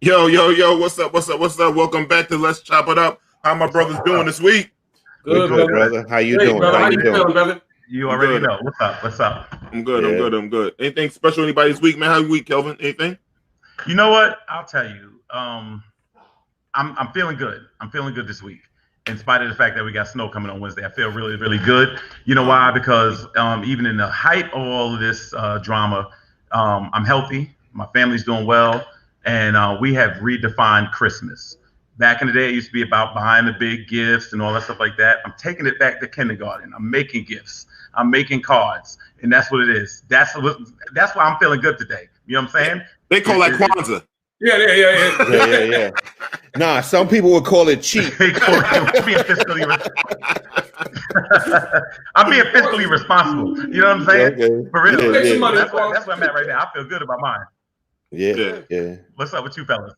Yo, what's up? Welcome back to Let's Chop It Up. How my brothers doing this week? Good, brother. How you doing? Brother. How you feeling, brother? You already know. What's up? I'm good. Anything special anybody's week, man? How's your week, Kelvin? Anything? You know what? I'll tell you. I'm feeling good. I'm feeling good this week. In spite of the fact that we got snow coming on Wednesday, I feel really, really good. You know why? Because even in the height of all of this drama, I'm healthy. My family's doing well. And we have redefined Christmas. Back in the day, it used to be about buying the big gifts and all that stuff like that. I'm taking it back to kindergarten. I'm making gifts. I'm making cards. And that's what it is. That's why I'm feeling good today. You know what I'm saying? They call that Kwanzaa. Yeah. Nah, some people would call it cheap. I'm being fiscally responsible. You know what I'm saying? Okay. For real. Yeah. That's where I'm at right now. I feel good about mine. Yeah. What's up with you fellas?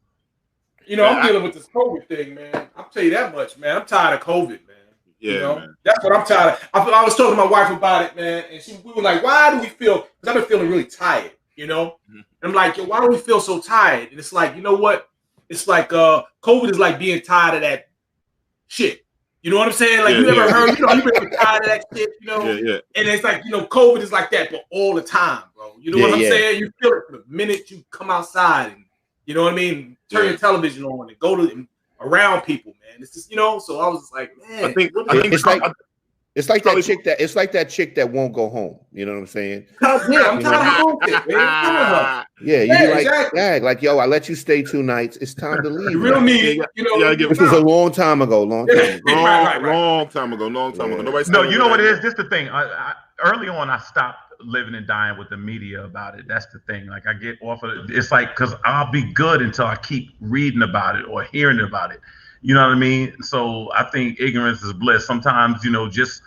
You know, I'm dealing with this COVID thing, man. I'll tell you that much, man. I'm tired of COVID, man. Yeah, you know? man. That's what I'm tired of. I was talking to my wife about it, man, and we were like, why do we feel, because I've been feeling really tired, you know? Mm-hmm. And I'm like, why do we feel so tired? And it's like, you know what? It's like COVID is like being tired of that shit. You know what I'm saying? Like, you ever heard, you've been tired of that shit, you know? Yeah. And it's like, COVID is like that, but all the time, bro. You know what I'm saying? You feel it the minute you come outside and, you know what I mean? Turn your television on and go to around people, man. It's just, so I was just like, man. I think it's like that chick that won't go home. You know what I'm saying? Yeah, I'm tired of bullshit, man. Yeah, you be like, exactly. like, yo, I let you stay 2 nights. It's time to leave. You real need it. This was a long time ago. Long time ago. Nobody's no, you know what it is? This is the thing. Early on, I stopped living and dying with the media about it. That's the thing. Like, I get off of it. It's like, because I'll be good until I keep reading about it or hearing about it. You know what I mean? So I think ignorance is bliss. Sometimes, just,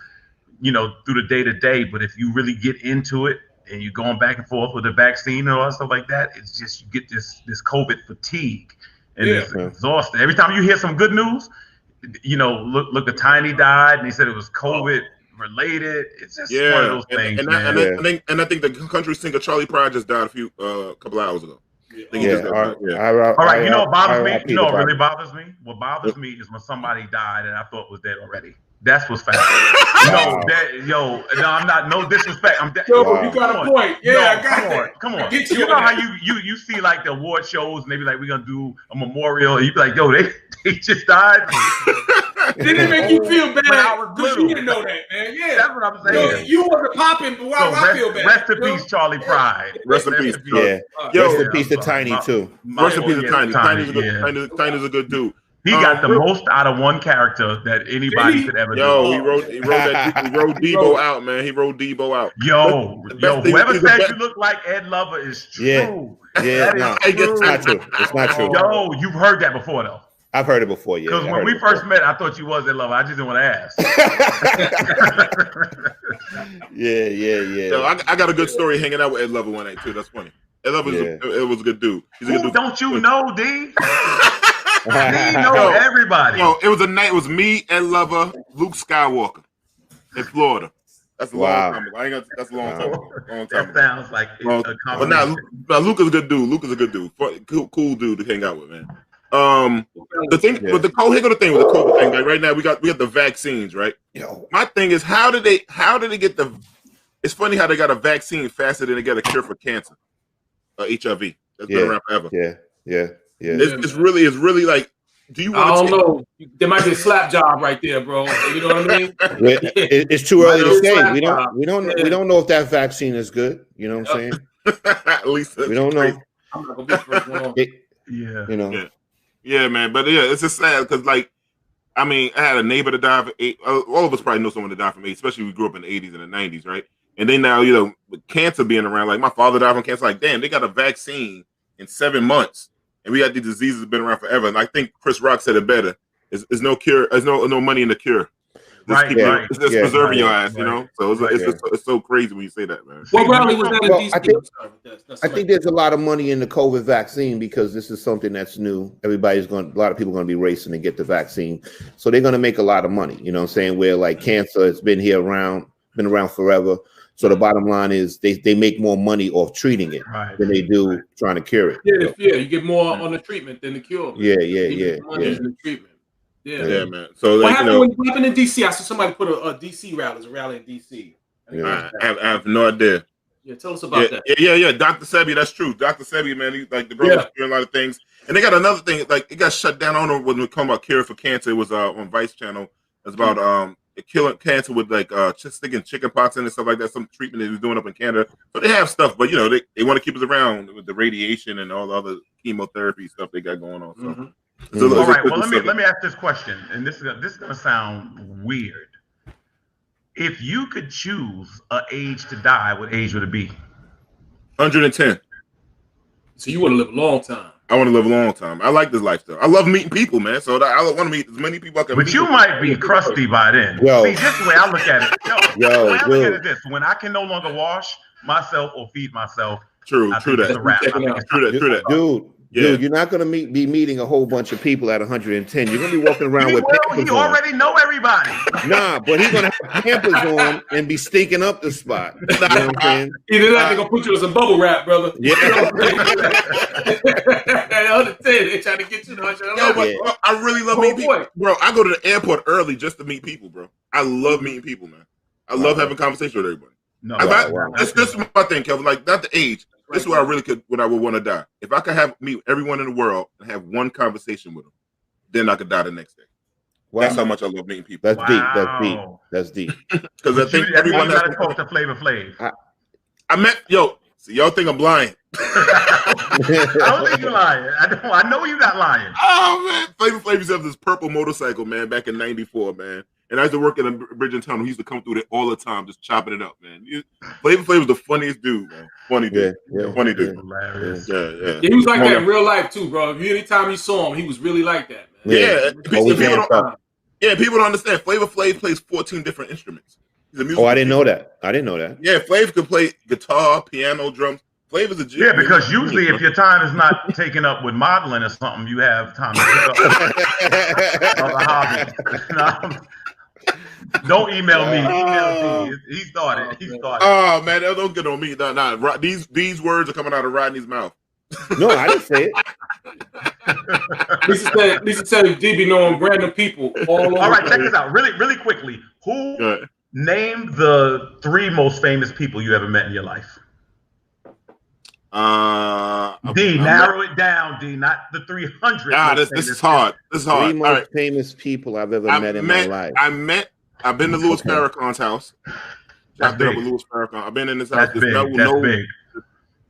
through the day to day. But if you really get into it and you're going back and forth with the vaccine and all that stuff like that, it's just, you get this COVID fatigue and it's exhausting. Every time you hear some good news, look, the Tiny died and he said it was COVID related. It's just one of those things. And I think the country singer Charlie Pride just died a couple hours ago. All right, you know what bothers me? You know what really bothers me? What bothers me is when somebody died and I thought was dead already. That's what's fact. No, I'm not. No disrespect. You got a point. Yeah, I got that. Come on. You know how you see like the award shows and they be like, we're gonna do a memorial, and you be like, yo, they just died. Did it make you feel bad? Because you didn't know that, man. Yeah, that's what I'm saying. You wasn't popping, but why I feel bad? Rest in peace, Charlie Pride. Rest in peace. Yeah. Rest in peace to Tiny too. Rest in peace to Tiny. Tiny's a good dude. He got the most out of one character that anybody could ever do. He wrote Debo out, man. He wrote Debo out. Yo, whoever said you look like Ed Lover is true. Yeah, it's not true. It's not true. Yo, you've heard that before, though. I've heard it before, yeah. Because when we first met, I thought you was Ed Lover. I just didn't want to ask. Yeah. Yo, I got a good story hanging out with Ed Lover one night, too. That's funny. Ed Lover was a good dude. He's a good dude. Don't you know, D? D know everybody. Yo, it was a night. It was me, Ed Lover, Luke Skywalker in Florida. That's a long time ago. That's a long time ago. That sounds like a combination. But Luke is a good dude. Luke is a good dude. Cool dude to hang out with, man. The thing, but the COVID thing. Like right now, we got the vaccines, right? My thing is, how did they get the? It's funny how they got a vaccine faster than they got a cure for cancer, HIV. That's been around forever. Yeah. It's really like. Do you want? I don't know. There might be a slap job right there, bro. You know what I mean? It's too early to say. We don't know if that vaccine is good. You know what I'm saying? At least we don't know. I'm not gonna be the first one on. Yeah, man. But it's just sad because, like, I mean, I had a neighbor that died from AIDS. All of us probably know someone that died from AIDS, especially we grew up in the 80s and the 90s, right? And then now, with cancer being around, like my father died from cancer. Like, damn, they got a vaccine in 7 months, and we got these diseases that have been around forever. And I think Chris Rock said it better: "There's no cure. There's no money in the cure. It's just preserving your ass, you know." So it's so crazy when you say that, man. What rally was that in DC? I think there's a lot of money in the COVID vaccine because this is something that's new. A lot of people are going to be racing to get the vaccine, so they're going to make a lot of money. You know what I'm saying? Where like cancer has been here around been around forever. So the bottom line is they make more money off treating it than they do trying to cure it. Yeah, you get more on the treatment than the cure. Man. Yeah. Money in the treatment. Yeah, man. So what like, happened in DC? I saw somebody put a DC rally. There's a rally in DC. I have no idea. Yeah, tell us about that. Yeah. Dr. Sebi, that's true. Dr. Sebi, man, he's like the brother's doing a lot of things. And they got another thing, like it got shut down. I don't know when we come about cure for cancer. It was on Vice Channel. It's about killing cancer with like just sticking chicken pox in and stuff like that. Some treatment they was doing up in Canada. So they have stuff, but they want to keep us around with the radiation and all the other chemotherapy stuff they got going on. So all right. Well, let me ask this question, and this is gonna sound weird. If you could choose an age to die, what age would it be? 110. So you want to live a long time. I want to live a long time. I like this lifestyle. I love meeting people, man. So I want to meet as many people I can. But you might be crusty by then. Yo. See, this is the way I look at it. The way I look at it is this: when I can no longer wash myself or feed myself, true that. True that. Dude, you're not going to be meeting a whole bunch of people at 110. You're going to be walking around with Pampers on. You already know everybody. Nah, but he's going to have Pampers on and be stinking up the spot. You know what I'm saying? Either that, they're going to put you in some bubble wrap, brother. Yeah. At 110, they're trying to get you. I really love meeting people. Bro, I go to the airport early just to meet people, bro. I love meeting people, man. I love having conversation with everybody. This is my thing, Kevin. Like, not the age. This is where I really could, when I would want to die. If I could meet everyone in the world and have one conversation with them, then I could die the next day. Wow. That's how much I love meeting people. That's deep. Because I think everyone has to talk to Flavor Flav. I met so y'all think I'm lying. I don't think you're lying. I know you're not lying. Oh man, Flavor Flav used to have this purple motorcycle, man, back in '94, man. And I used to work in a bridge in town. He used to come through there all the time, just chopping it up, man. Flavor Flav was the funniest dude, man. Funny dude. Funny dude. Hilarious. Yeah. He was like that in real life, too, bro. Anytime you saw him, he was really like that, man. People don't understand. Flavor Flav plays 14 different instruments. He's a musical I didn't know that. Yeah, Flav could play guitar, piano, drums. Flavor's a G. Yeah, because usually if your time is not taken up with modeling or something, you have time to pick up other hobbies. Don't email me. Email me. He started. Oh man, don't get on me. Nah. These words are coming out of Rodney's mouth. No, I didn't say it. Lisa said D be knowing random people all over. All right, check this out. Really quickly. Who named the 3 most famous people you ever met in your life? D, narrow it down, D, not the 300. This is hard. This is hard. 3 most famous people I've ever met in my life. I've been to Louis Farrakhan's house. I've been with Louis Farrakhan. I've been in his house. That's big.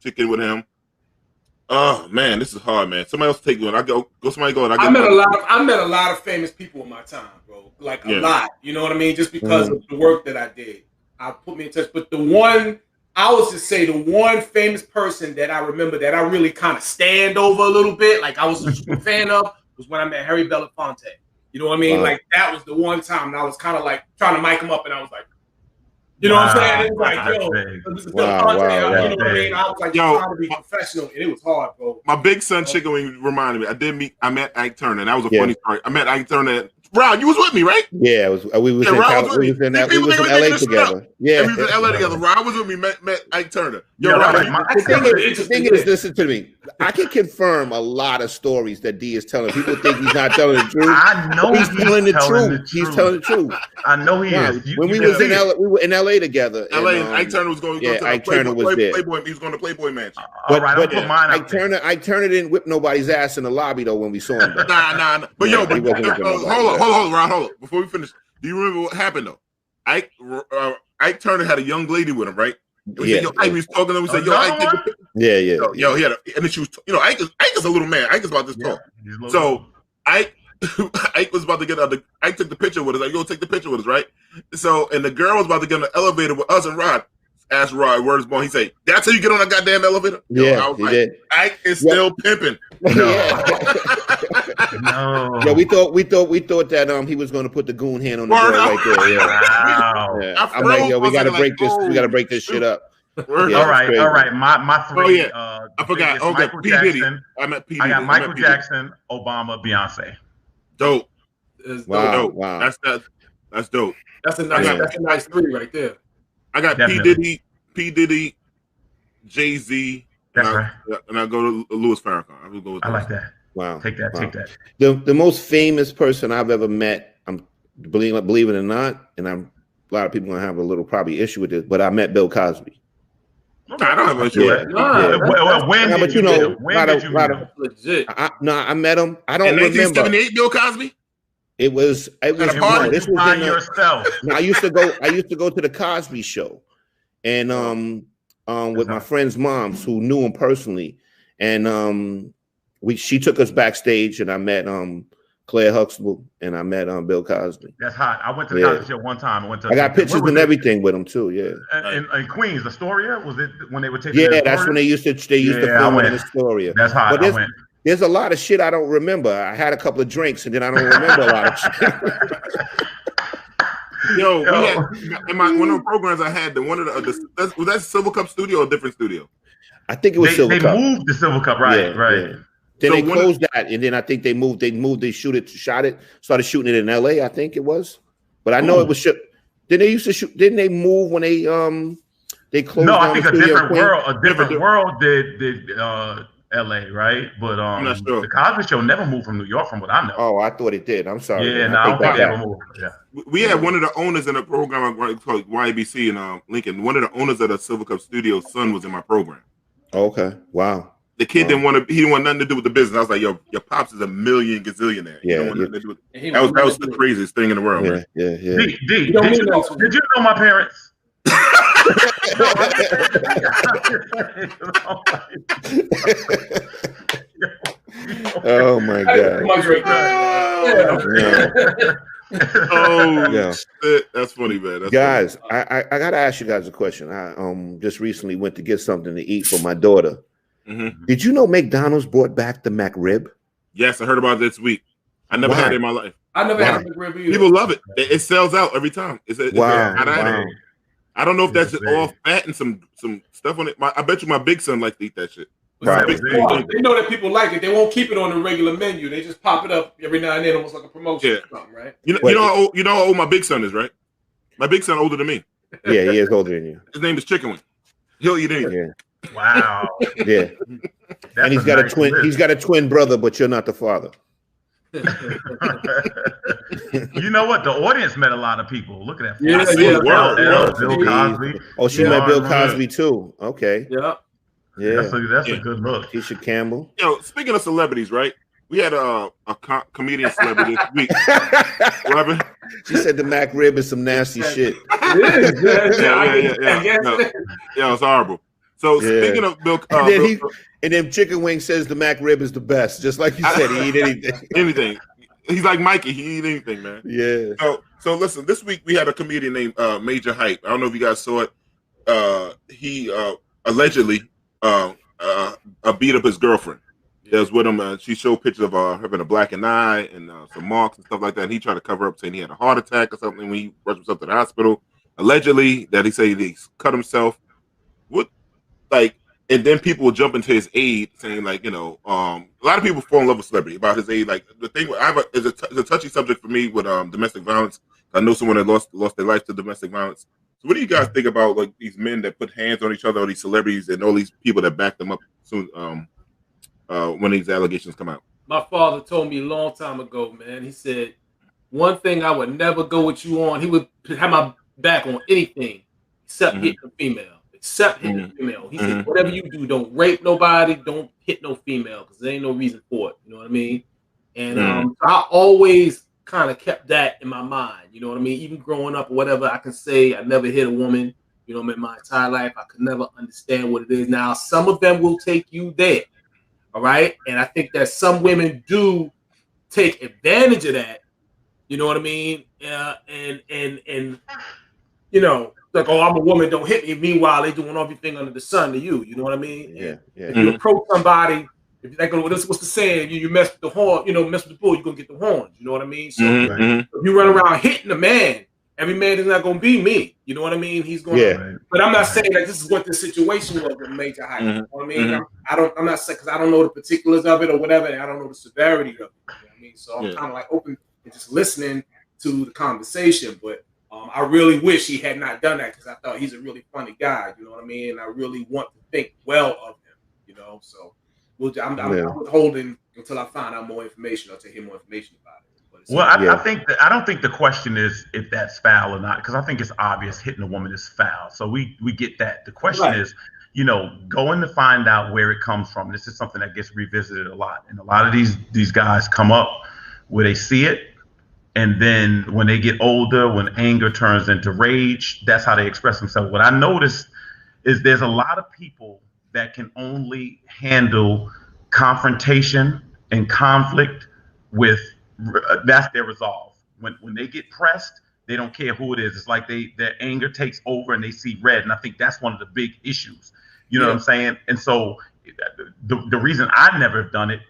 Chicken with him. Oh man, this is hard, man. Somebody else take one. Somebody go. I met a lot of famous people in my time, bro. Like a lot. You know what I mean? Just because of the work that I did. I put me in touch. But I was to say the one famous person that I remember that I really kind of stand over a little bit, like I was a super fan of, was when I met Harry Belafonte. You know what I mean? Wow. Like that was the one time and I was kind of like trying to mic him up and I was like, you know what I'm saying? It was like, this is Belafonte. You know what I mean? I was like, trying to be professional and it was hard, bro. My big son chicken wing reminded me. I met Ike Turner and that was a funny story. I met Ike Turner. Ron, you was with me, right? Yeah, we was in LA together. Yeah, we was in LA together. Ron was with me. Met Ike Turner. The thing is, listen to me. I can confirm a lot of stories that D is telling. People think he's not telling the truth. I know he's telling the truth. He's telling the truth. I know he is. When we were in LA together. And Ike Turner was going. Ike Turner was there. Playboy. He was going to Playboy Mansion. But Ike Turner didn't whip nobody's ass in the lobby though when we saw him. Nah. But hold on. Before we finish, do you remember what happened though? Ike Turner had a young lady with him, right? We said, Ike was talking to him. We said, Ike, take the picture. Yeah. He had and then she was, Ike is a little man. Ike is about this tall. So Ike was about to get out. Ike took the picture with us. Like, take the picture with us, right? So, and the girl was about to get on the elevator with us and Rod. Asked Rod, word is born. He said, "That's how you get on that goddamn elevator." I was like, Ike is still pimping. No. Yeah, we thought that he was going to put the goon hand on the girl right there. Yeah. I'm like, we got to break this. We got to break this shit up. All right. My 3. I forgot. Michael Jackson. I met P. I got Michael Jackson, Obama, Beyonce. Dope. Wow. That's dope. That's a nice 3 right there. I got Definitely. P Diddy, Jay-Z, That's right. And I go to Louis Farrakhan. I will go with I like that. Wow. Take that. Wow. Take that. The most famous person I've ever met, I'm believe it or not, and a lot of people gonna have a little probably issue with this, but I met Bill Cosby. I don't have an issue with that. When did you meet him? When did you meet him? Legit. I met him. I don't remember. 1978, Bill Cosby. It was this was in yourself. I used to go to the Cosby Show, and with my friend's moms who knew him personally, and she took us backstage, and I met Claire Huxtable, and I met Bill Cosby. That's hot. I went to the Cosby Show one time. I got pictures and everything with him too. Yeah. In Queens, Astoria, was it when they were taking? Yeah, that's when they used to film in Astoria. That's hot. But there's a lot of shit I don't remember. I had a couple of drinks and then I don't remember a lot of shit. Yo, we had, in one of the programs I had, was that Silver Cup studio or a different studio? I think it was Silver Cup. They moved the Silver Cup, right? Yeah. Then they closed that, and then I think they started shooting it in LA, I think it was. But I know it was Then they used to shoot, didn't they move when they closed down? I think a different world did LA, right? But I'm not sure. The Cosby Show never moved from New York, from what I know. Oh, I thought it did. I'm sorry. Yeah, I don't think they ever moved. Yeah. We had one of the owners in the program called YABC in Lincoln. One of the owners of the Silver Cup Studios' son was in my program. Okay. Wow. The kid didn't want nothing to do with the business. I was like, yo, your pops is a million gazillionaire. Yeah. That was the craziest thing in the world. Yeah. Man. Did you know my parents? Oh my God. Shit. That's funny, man. Guys, I gotta ask you guys a question. I just recently went to get something to eat for my daughter. Mm-hmm. Did you know McDonald's brought back the McRib? Yes, I heard about it this week. I never had it in my life. I never had a McRib either. People love it. It sells out every time. Wow. I don't know if that's just all fat and some stuff on it. I bet you my big son likes to eat that shit. Right. They know that people like it. They won't keep it on the regular menu. They just pop it up every now and then, almost like a promotion. Yeah. Or something, right? You know how old my big son is, right? My big son older than me. Yeah, he is older than you. His name is Chicken Wing. He'll eat anything. Yeah. Wow. Yeah. And he's got a twin. He's got a twin brother, but you're not the father. You know what? The audience met a lot of people. Look at that. Bill Cosby. Oh, she met Bill Cosby too. Okay. Yeah. Yeah. That's a good look. Keisha Campbell. Speaking of celebrities, right? We had a comedian celebrity this week. Robin. She said the McRib is some nasty shit. Yeah, it's horrible. So speaking of Bill, and then Chicken Wing says the McRib is the best, just like you said. He eat anything. Anything. He's like Mikey. He eat anything, man. Yeah. So listen. This week we had a comedian named Major Hype. I don't know if you guys saw it. He allegedly beat up his girlfriend. That was with him. She showed pictures of her having a blackened eye and some marks and stuff like that. And he tried to cover up, saying he had a heart attack or something when he rushed himself to the hospital. Allegedly, that he said he cut himself. And then people will jump into his aid, saying like, a lot of people fall in love with celebrity about his aid. Like the thing is a touchy subject for me with domestic violence. I know someone that lost their life to domestic violence. So what do you guys think about like these men that put hands on each other, or these celebrities, and all these people that back them up soon when these allegations come out? My father told me a long time ago, man. He said, one thing I would never go with you on. He would have my back on anything except hitting a female. Except hitting a female. He said, whatever you do, don't rape nobody, don't hit no female, because there ain't no reason for it. You know what I mean? And I always kind of kept that in my mind. You know what I mean? Even growing up or whatever, I can say I never hit a woman, in my entire life. I could never understand what it is. Now, some of them will take you there. All right. And I think that some women do take advantage of that. You know what I mean? Like, oh, I'm a woman, don't hit me. Meanwhile, they doing everything under the sun to you. You know what I mean? Yeah. If you approach somebody, if you're like, what's the saying? You mess with the horn, mess with the bull, you're gonna get the horns. You know what I mean? So if you run around hitting a man, every man is not gonna be me. You know what I mean? He's going. Yeah. But I'm not saying that this is what the situation was with Major Hype. You know what I mean? I'm not saying, because I don't know the particulars of it or whatever, and I don't know the severity of it. You know what I mean? So I'm kind of like open and just listening to the conversation, but I really wish he had not done that because I thought he's a really funny guy. You know what I mean? And I really want to think well of him. You know, so I'm withholding until I find out more information or to hear more information about it. Well, I think that I don't think the question is if that's foul or not, because I think it's obvious hitting a woman is foul. So we get that. The question is, you know, going to find out where it comes from. This is something that gets revisited a lot, and a lot of these guys come up where they see it, and then when they get older, when anger turns into rage, that's how they express themselves. What I noticed is there's a lot of people that can only handle confrontation and conflict with that's their resolve. When they get pressed, they don't care who it is. It's like their anger takes over and they see red. And I think that's one of the big issues. You know what I'm saying? And so the reason I never have done it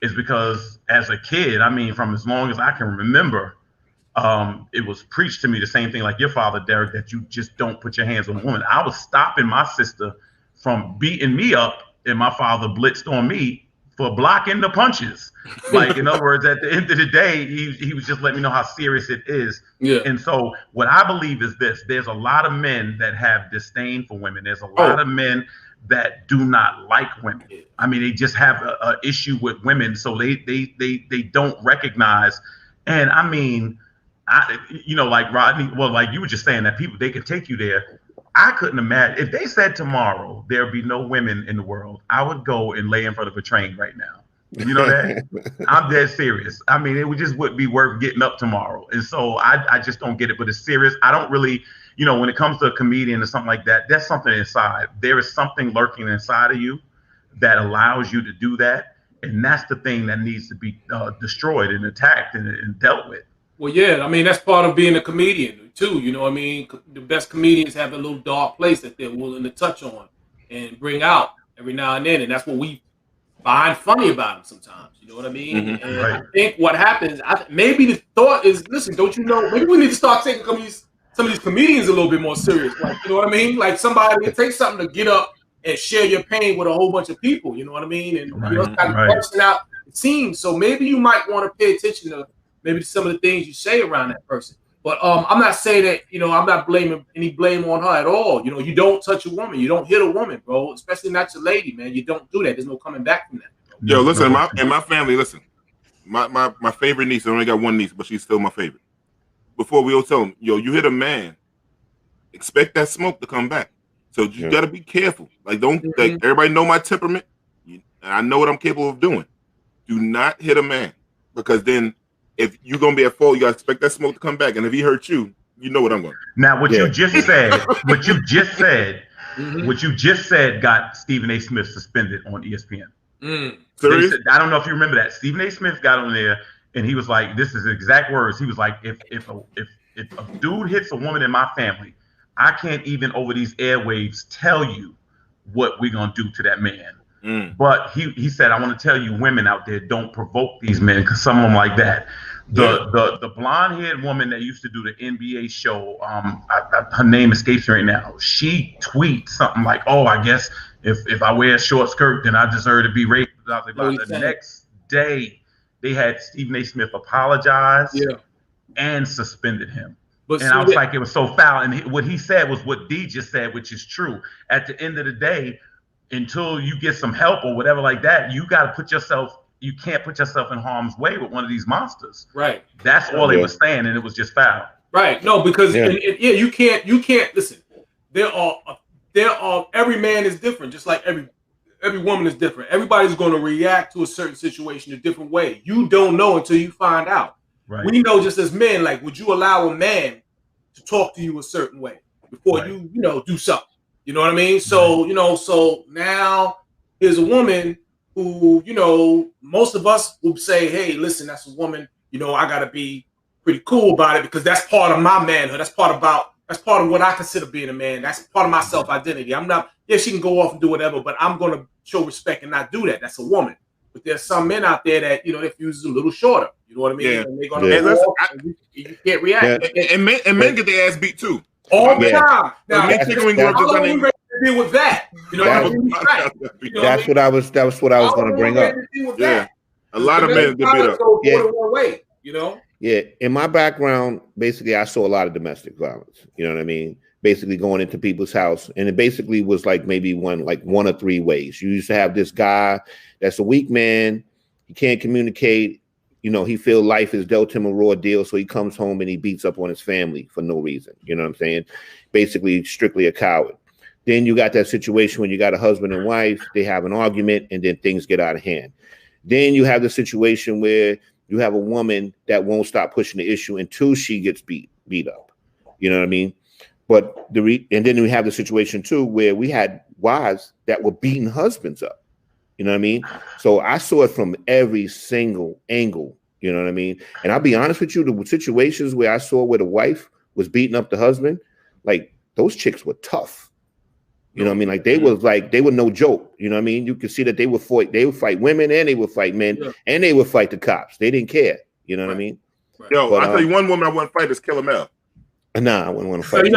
is because as a kid, I mean, from as long as I can remember, it was preached to me the same thing like your father, Derek, that you just don't put your hands on a woman. I was stopping my sister from beating me up, and my father blitzed on me for blocking the punches. Like, in other words, at the end of the day, he was just letting me know how serious it is. Yeah. And so what I believe is this: there's a lot of men that have disdain for women. There's a lot of men that do not like women. I mean, they just have a issue with women, so they don't recognize. And I mean, you know, like Rodney, well, like you were just saying that people, they can take you there. I couldn't imagine if they said tomorrow there'd be no women in the world, I would go and lay in front of a train right now. You know that? I'm dead serious. I mean, it wouldn't be worth getting up tomorrow. And so I just don't get it, but it's serious. I don't really, you know, when it comes to a comedian or something like that, that's something inside. There is something lurking inside of you that allows you to do that. And that's the thing that needs to be destroyed and attacked and dealt with. Well, yeah, I mean, that's part of being a comedian too. You know what I mean? The best comedians have a little dark place that they're willing to touch on and bring out every now and then. And that's what we find funny about them sometimes. You know what I mean? Mm-hmm. And I think what happens, maybe the thought is, listen, don't you know, maybe we need to start taking some of these comedians a little bit more serious. Like, you know what I mean? Like somebody, it takes something to get up and share your pain with a whole bunch of people. You know what I mean? And you know, kind of bursting out the seams. So maybe you might want to pay attention to maybe some of the things you say around that person. But I'm not saying that, you know, I'm not blaming any blame on her at all. You know, you don't touch a woman. You don't hit a woman, bro, especially not your lady, man. You don't do that. There's no coming back from that. Bro. Yo, listen, my family, listen, my favorite niece, I only got one niece, but she's still my favorite. Before we all tell them, yo, you hit a man, expect that smoke to come back. So you got to be careful. Like, don't, like, everybody know my temperament. I know what I'm capable of doing. Do not hit a man, because then, if you're gonna be at fault, you gotta expect that smoke to come back. And if he hurts you, you know what I'm going. Now, what you just said, what you just said, got Stephen A. Smith suspended on ESPN. Serious? I don't know if you remember that. Stephen A. Smith got on there, and he was like, "This is exact words." He was like, "If a dude hits a woman in my family, I can't even over these airwaves tell you what we're gonna do to that man." But he said, I want to tell you, women out there, don't provoke these men, because some of them like that. The blonde-haired woman that used to do the NBA show, her name escapes me right now. She tweets something like, "Oh, I guess if I wear a short skirt, then I deserve to be raped." The next day, they had Stephen A. Smith apologize and suspended him. And I was like, it was so foul. And what he said was what D just said, which is true. At the end of the day, until you get some help or whatever like that, you got to you can't put yourself in harm's way with one of these monsters. Right. That's all they were saying, and it was just foul. Right. No, because you can't listen. There are every man is different, just like every woman is different. Everybody's going to react to a certain situation a different way. You don't know until you find out. Right. We know just as men, like, would you allow a man to talk to you a certain way before you do something? You know what I mean? So, so now here's a woman who, most of us would say, hey, listen, that's a woman, I got to be pretty cool about it because that's part of my manhood. That's part of what I consider being a man. That's part of my self-identity. I'm not, she can go off and do whatever, but I'm going to show respect and not do that. That's a woman. But there's some men out there that, their fuse is a little shorter. You know what I mean? And they're going to you can't react. And men get their ass beat too. All the time. Now, how long are you ready to deal with that? That's what I was going to bring up. A lot of men get beat up. Yeah, in my background, basically, I saw a lot of domestic violence. You know what I mean? Basically, going into people's house, and it basically was like maybe one or three ways. You used to have this guy that's a weak man. He can't communicate. You know, he feel life has dealt him a raw deal, so he comes home and he beats up on his family for no reason. You know what I'm saying? Basically, strictly a coward. Then you got that situation when you got a husband and wife, they have an argument, and then things get out of hand. Then you have the situation where you have a woman that won't stop pushing the issue until she gets beat up. You know what I mean? But and then we have the situation too where we had wives that were beating husbands up. You know what I mean? So I saw it from every single angle. You know what I mean? And I'll be honest with you, the situations where I saw where the wife was beating up the husband, like those chicks were tough. You know what I mean? Like they were no joke. You know what I mean? You could see that they would fight women and they would fight men and they would fight the cops. They didn't care. You know what I mean? Yo, but, I'll tell you one woman I wouldn't fight is Killer Mel. Nah, I wouldn't want to fight.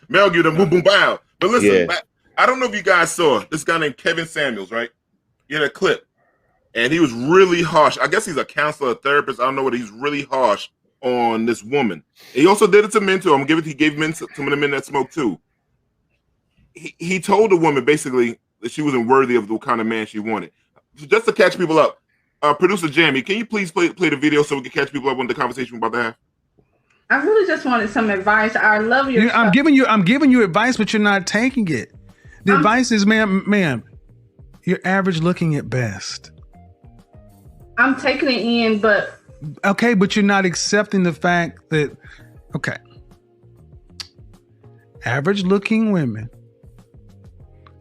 Mel give them boom boom bow. But listen, I don't know if you guys saw this guy named Kevin Samuels, right? He had a clip and he was really harsh. I guess he's a counselor, a therapist. I don't know what he's really harsh on this woman. He also did it to men too. He gave men some of the men that smoke too. He told the woman basically that she wasn't worthy of the kind of man she wanted. So just to catch people up, producer Jamie, can you please play the video so we can catch people up on the conversation we're about to have? I really just wanted some advice. I love your I'm giving you advice, but you're not taking it. The advice is, ma'am, you're average looking at best. I'm taking it in, but okay, but you're not accepting the fact that average looking women.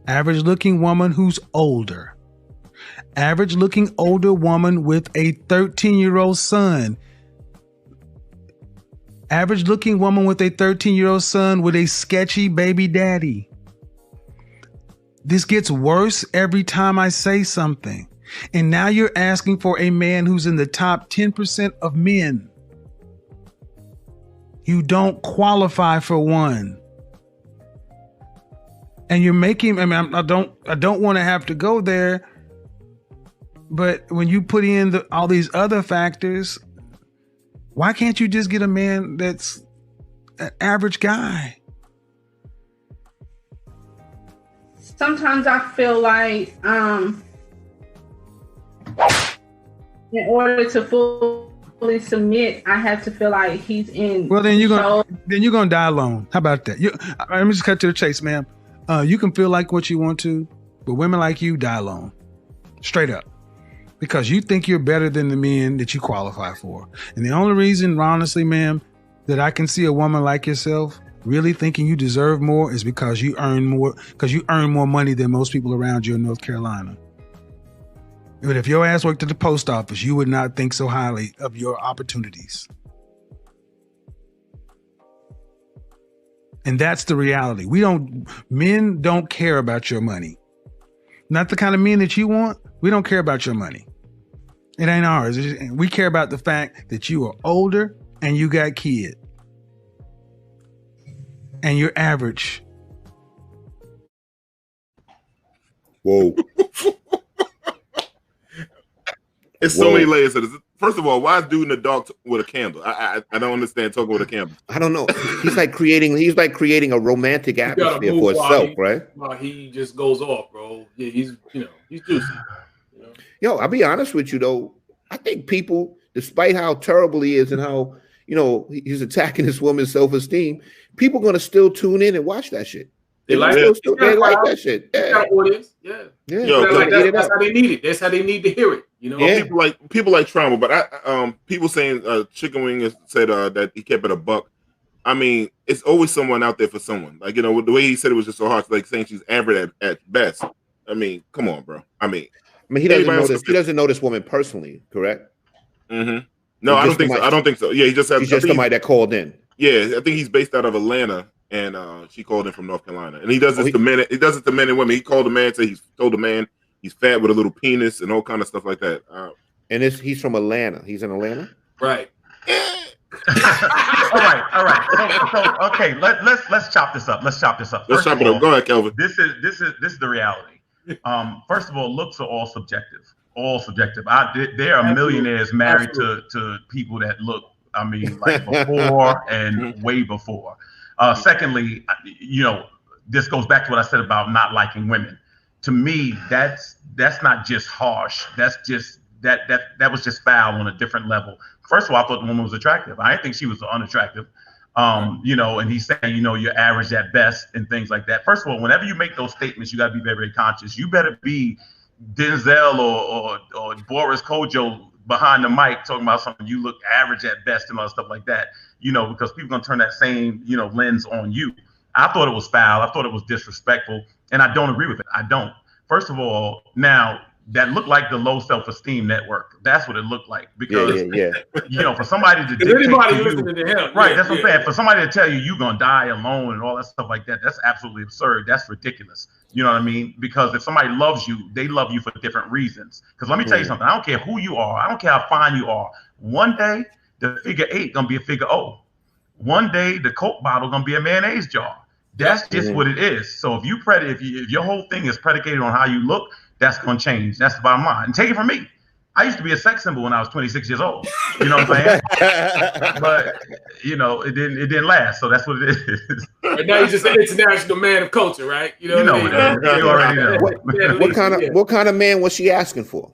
Average looking woman who's older. Average looking older woman with a 13-year-old son. Average looking woman with a 13-year-old son with a sketchy baby daddy. This gets worse every time I say something. And now you're asking for a man who's in the top 10% of men. You don't qualify for one. And you're making, I don't want to have to go there, but when you put in all these other factors, why can't you just get a man that's an average guy? Sometimes I feel like in order to fully submit, I have to feel like he's in. Well, then you're gonna die alone. How about that? Let me just cut to the chase, ma'am. You can feel like what you want to, but women like you die alone. Straight up. Because you think you're better than the men that you qualify for. And the only reason, honestly, ma'am, that I can see a woman like yourself really thinking you deserve more is because you earn more money than most people around you in North Carolina. But if your ass worked at the post office, you would not think so highly of your opportunities. And that's the reality. Men don't care about your money. Not the kind of men that you want. We don't care about your money. It ain't ours. We care about the fact that you are older and you got kids. And you're average. Whoa. It's so many layers to this. First of all, why is dude in the dark with a candle? I don't understand talking with a candle. I don't know. He's like creating a romantic atmosphere for himself, right? Well, he just goes off, bro. Yeah, he's juicy. You know? Yo, I'll be honest with you though. I think people, despite how terrible he is and how he's attacking this woman's self-esteem, people gonna still tune in and watch that shit. They like that shit. Yeah. Yeah. Yo, that's how they need it. That's how they need to hear it. You know, people like trauma, but people saying Chicken Wing said that he kept it a buck. I mean, it's always someone out there for someone. Like, the way he said it was just so harsh, like saying she's average at best. I mean, come on, bro. I mean, he doesn't know this woman personally, correct? Mm-hmm. No, I don't think so. Yeah, he's just somebody that called in. Yeah, I think he's based out of Atlanta, and she called in from North Carolina. And he does this to men. He does it to men and women. He called a man, told a man he's fat with a little penis and all kind of stuff like that. And he's from Atlanta. He's in Atlanta, right? All right. So okay, let's chop this up. Let's chop it up. Go ahead, Kelvin. This is the reality. First of all, looks are all subjective. all subjective. There are millionaires married to people that look, I mean, like before and way before. Secondly, you know, this goes back to what I said about not liking women. To me, that's not just harsh. That's just that was just foul on a different level. First of all, I thought the woman was attractive. I didn't think she was unattractive. You know, and he's saying, you know, you're average at best and things like that. First of all, whenever you make those statements, you got to be very, very conscious. You better be Denzel or Boris Kojo behind the mic talking about something you look average at best and all stuff like that, you know, because people gonna turn that same, you know, lens on you. I thought it was foul. I thought it was disrespectful, and I don't agree with it. I don't. First of all, now that looked like the low self-esteem network. That's what it looked like, because you know, for somebody to dictate anybody to listening to him, right? That's what I'm saying. For somebody to tell you you're gonna die alone and all that stuff like that, that's absolutely absurd. That's ridiculous. You know what I mean? Because if somebody loves you, they love you for different reasons. Because let me tell you something. I don't care who you are. I don't care how fine you are. One day the figure 8 gonna be a figure O. One day the Coke bottle gonna be a mayonnaise jar. That's just what it is. So if if your whole thing is predicated on how you look, that's gonna change. That's the bottom line. And take it from me. I used to be a sex symbol when I was 26 years old. You know what I'm saying? But you know, it didn't last. So that's what it is. Right now you're just an international man of culture, right? You know what I mean? You already know. What kind of man was she asking for?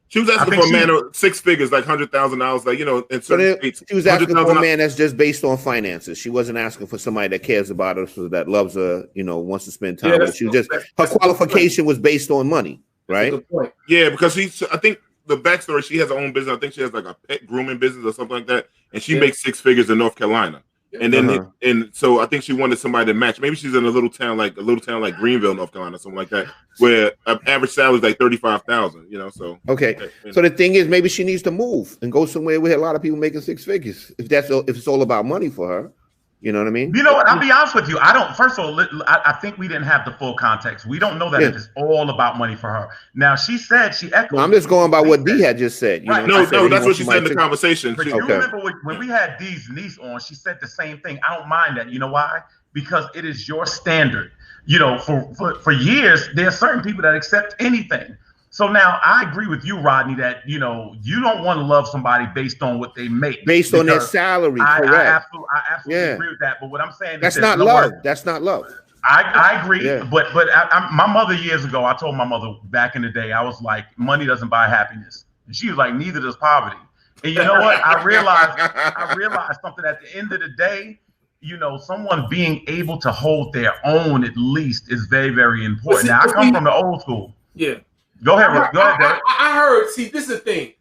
She was asking for a man of 6 figures, like $100,000, like, you know, in certain states. She was asking for a man that's just based on finances. She wasn't asking for somebody that cares about her, so that loves her, you know, wants to spend time with her. She was just, her qualification was based on money, right? Good point. Yeah, because I think the backstory, she has her own business. I think she has like a pet grooming business or something like that, and she makes 6 figures in North Carolina. And then, and so I think she wanted somebody to match. Maybe she's in a little town like Greenville, North Carolina, something like that, where an average salary is like $35,000. You know, so okay. So the thing is, maybe she needs to move and go somewhere where a lot of people making 6 figures. If it's all about money for her, you know what I mean? You know what? I'll be honest with you. I don't. First of all, I think we didn't have the full context. We don't know that if it's all about money for her. Now she said she echoed. No, I'm just going by what D had just said. You right. know, no, that's what she said in the conversation. But you remember when we had D's niece on, she said the same thing. I don't mind that. You know why? Because it is your standard. You know, for years, there are certain people that accept anything. So now I agree with you, Rodney, that, you know, you don't want to love somebody based on what they make. Based on their salary. I absolutely agree with that. But what I'm saying is that's not love. That's not love. I agree. Yeah. But my mother years ago, I told my mother back in the day, I was like, money doesn't buy happiness. And she was like, neither does poverty. And you know what? I realized something at the end of the day. You know, someone being able to hold their own at least is very, very important. Now, I come from the old school. Yeah. Go ahead, Derek. I heard, see, this is the thing,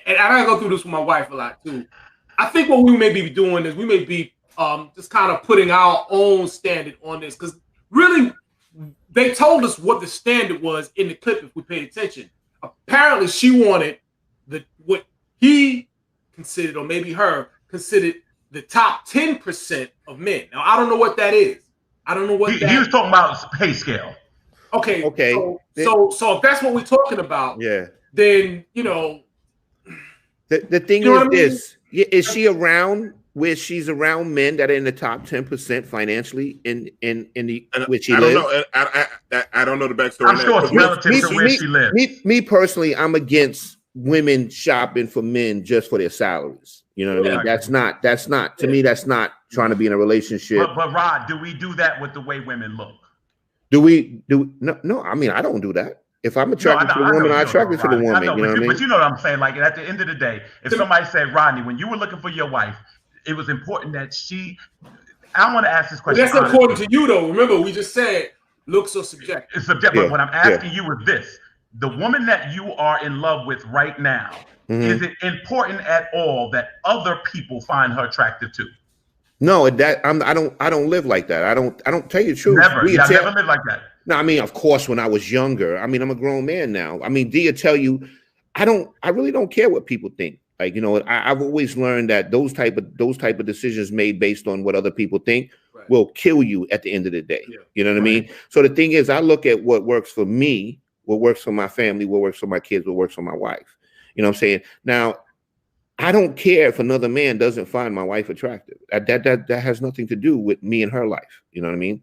and I gotta go through this with my wife a lot too. I think what we may be doing is we may be just kind of putting our own standard on this, because really they told us what the standard was in the clip if we paid attention. Apparently she wanted what he considered, or maybe her considered, the top 10% of men. Now I don't know what that is. I don't know what he was talking about pay scale. Okay. So if that's what we're talking about, then you know. The thing is this: is she around where she's around men that are in the top 10% financially in the which she lives? I don't know the backstory. I'm sure it's relative to where she lives. Me personally, I'm against women shopping for men just for their salaries. You know what I mean? That's not to me. That's not trying to be in a relationship. But Rod, do we do that with the way women look? No, I mean, I don't do that. If I'm attracted to the woman, I'm attracted to the woman. You know what I mean? But you know what I'm saying? Like, at the end of the day, if somebody said, Rodney, when you were looking for your wife, it was important that I want to ask this question. But that's important to you, though. Remember, we just said looks are subjective. It's subjective. But what I'm asking you is this: the woman that you are in love with right now, is it important at all that other people find her attractive too? No, I don't live like that. I don't tell you the truth. Never. Yeah, never lived like that. No, I mean, of course, when I was younger, I mean, I'm a grown man now. I mean, Dia tell you, I really don't care what people think. Like, you know, I've always learned that those type of decisions made based on what other people think will kill you at the end of the day. Yeah. You know what I mean? So the thing is, I look at what works for me, what works for my family, what works for my kids, what works for my wife. You know what I'm saying? Now, I don't care if another man doesn't find my wife attractive. That has nothing to do with me and her life. You know what I mean?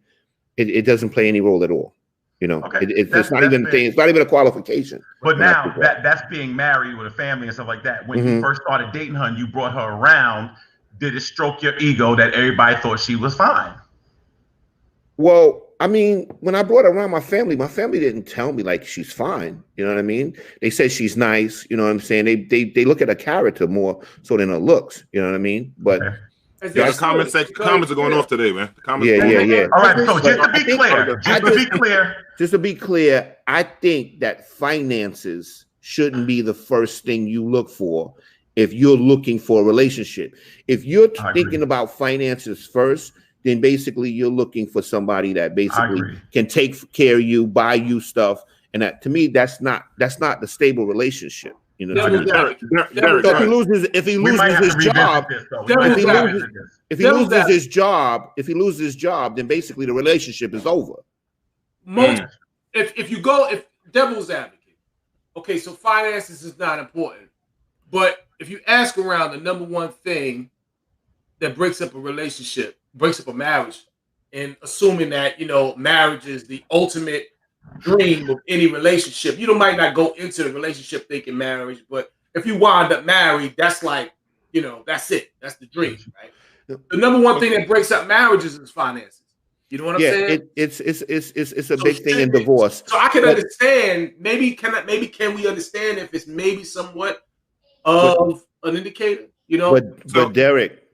It doesn't play any role at all. You know, Okay. it's not even a thing. It's not even a qualification. But now that's being married with a family and stuff like that. When you first started dating her and you brought her around, did it stroke your ego that everybody thought she was fine? Well, I mean, when I brought her around my family didn't tell me like she's fine. You know what I mean? They said she's nice. You know what I'm saying? They look at her character more so than her looks. You know what I mean? But the comments are going off today, man. The comments yeah. All right, so just to be clear, I think that finances shouldn't be the first thing you look for if you're looking for a relationship. If you're thinking about finances first, then basically you're looking for somebody that basically can take care of you, buy you stuff, and that to me that's not the stable relationship. You know, so if he loses his job, then basically the relationship is over. If devil's advocate, okay, so finances is not important, but if you ask around, the number one thing that breaks up a relationship, breaks up a marriage, and assuming that marriage is the ultimate dream of any relationship, might not go into the relationship thinking marriage, but if you wind up married, that's like that's it, that's the dream, right? The number one thing that breaks up marriages is finances. You know what I'm saying? It's a big thing in divorce. So I can understand. Maybe can we understand if it's maybe somewhat of an indicator? But Derek,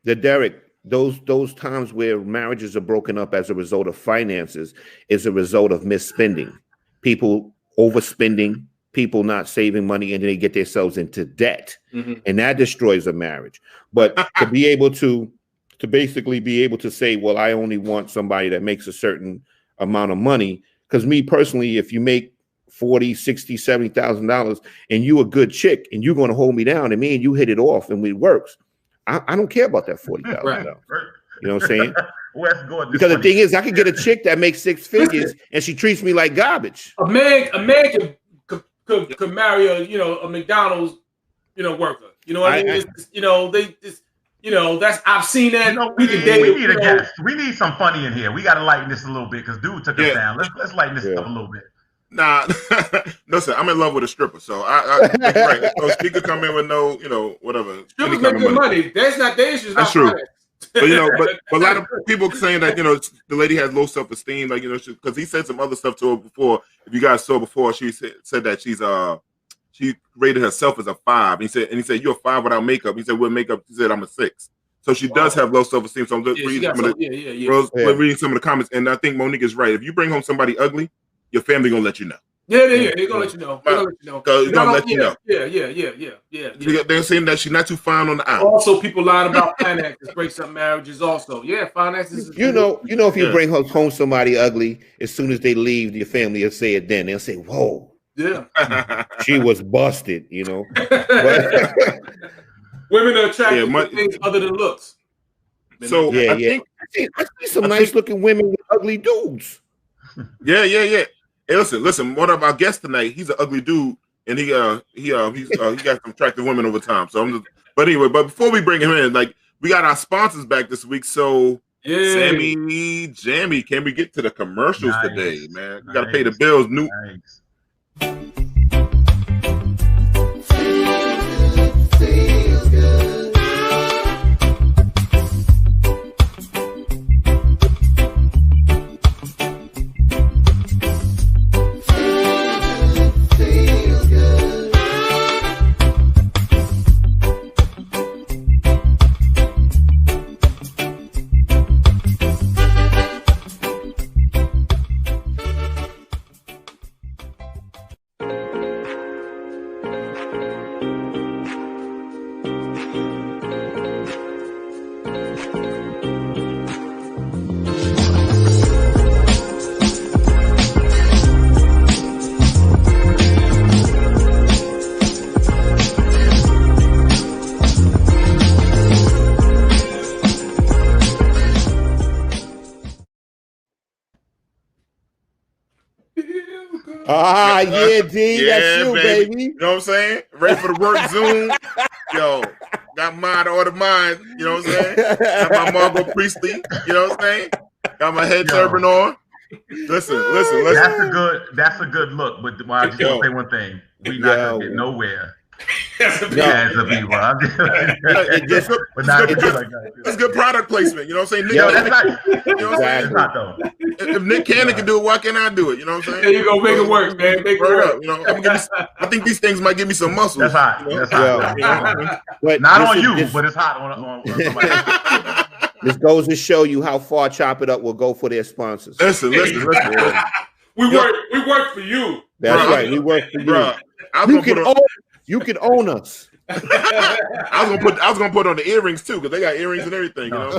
those times where marriages are broken up as a result of finances is a result of misspending, people overspending, people not saving money, and then they get themselves into debt, and that destroys a marriage. But to be able to basically be able to say, well, I only want somebody that makes a certain amount of money, because me personally, if you make $40,000, $60,000, $70,000 and you a good chick and you're going to hold me down and me and you hit it off and it works, I don't care about that $40,000. Right. You know what I'm saying? Because the thing is, I could get a chick that makes 6 figures and she treats me like garbage. A man could marry a McDonald's worker. You know what I mean? That's I've seen that. We need a guest. We need some funny in here. We got to lighten this a little bit because dude took us down. Let's lighten this up a little bit. Nah, no sir. I'm in love with a stripper, so I right. So she could come in with no, whatever. Strippers make good money. That's not the issue. That's true. But but a lot of people saying that the lady has low self-esteem, like because he said some other stuff to her before. If you guys saw before, she said that she rated herself as a 5. He said you're a 5 without makeup. He said with makeup, he said I'm a 6. So she does have low self-esteem. So I'm just reading some of the comments, and I think Monique is right. If you bring home somebody ugly, your family gonna let you know. Yeah, they're gonna let you know. They're gonna let you know. Yeah. They're saying that she's not too fine on the eye. Also, people lying about finances breaks up marriages. Also, finances. If you bring home somebody ugly, as soon as they leave, your family will say it. Then they'll say, "Whoa, she was busted." But, women are attracted to things other than looks. So I see some nice looking women with ugly dudes. Yeah. Hey, listen. One of our guests tonight, he's an ugly dude, and he got some attractive women over time. So but before we bring him in, like we got our sponsors back this week. So Sammy Jammy, can we get to the commercials today, man? We gotta pay the bills. Yeah, D, that's you, baby. You know what I'm saying? Ready for the work Zoom? Yo, got mine, order mine. You know what I'm saying? Got my Margot Priestley. You know what I'm saying? Got my head turban on. Listen. That's a good look. But I just want to say one thing: we not gonna get nowhere. As a B-word. It's good product placement. You know what I'm saying? Yo, that's right. You know what I'm saying? If Nick Cannon can do it, why can't I do it? You know what I'm saying? There you go, make it work, man. Make it work. You know, I think these things might give me some muscles. That's hot. You know? That's hot. Yeah. But not on you, but it's hot on somebody else. This goes to show you how far Chop It Up will go for their sponsors. Listen. We work for you. That's right. We work for you. Bro, You can own us. I was gonna put on the earrings too, because they got earrings and everything. You know,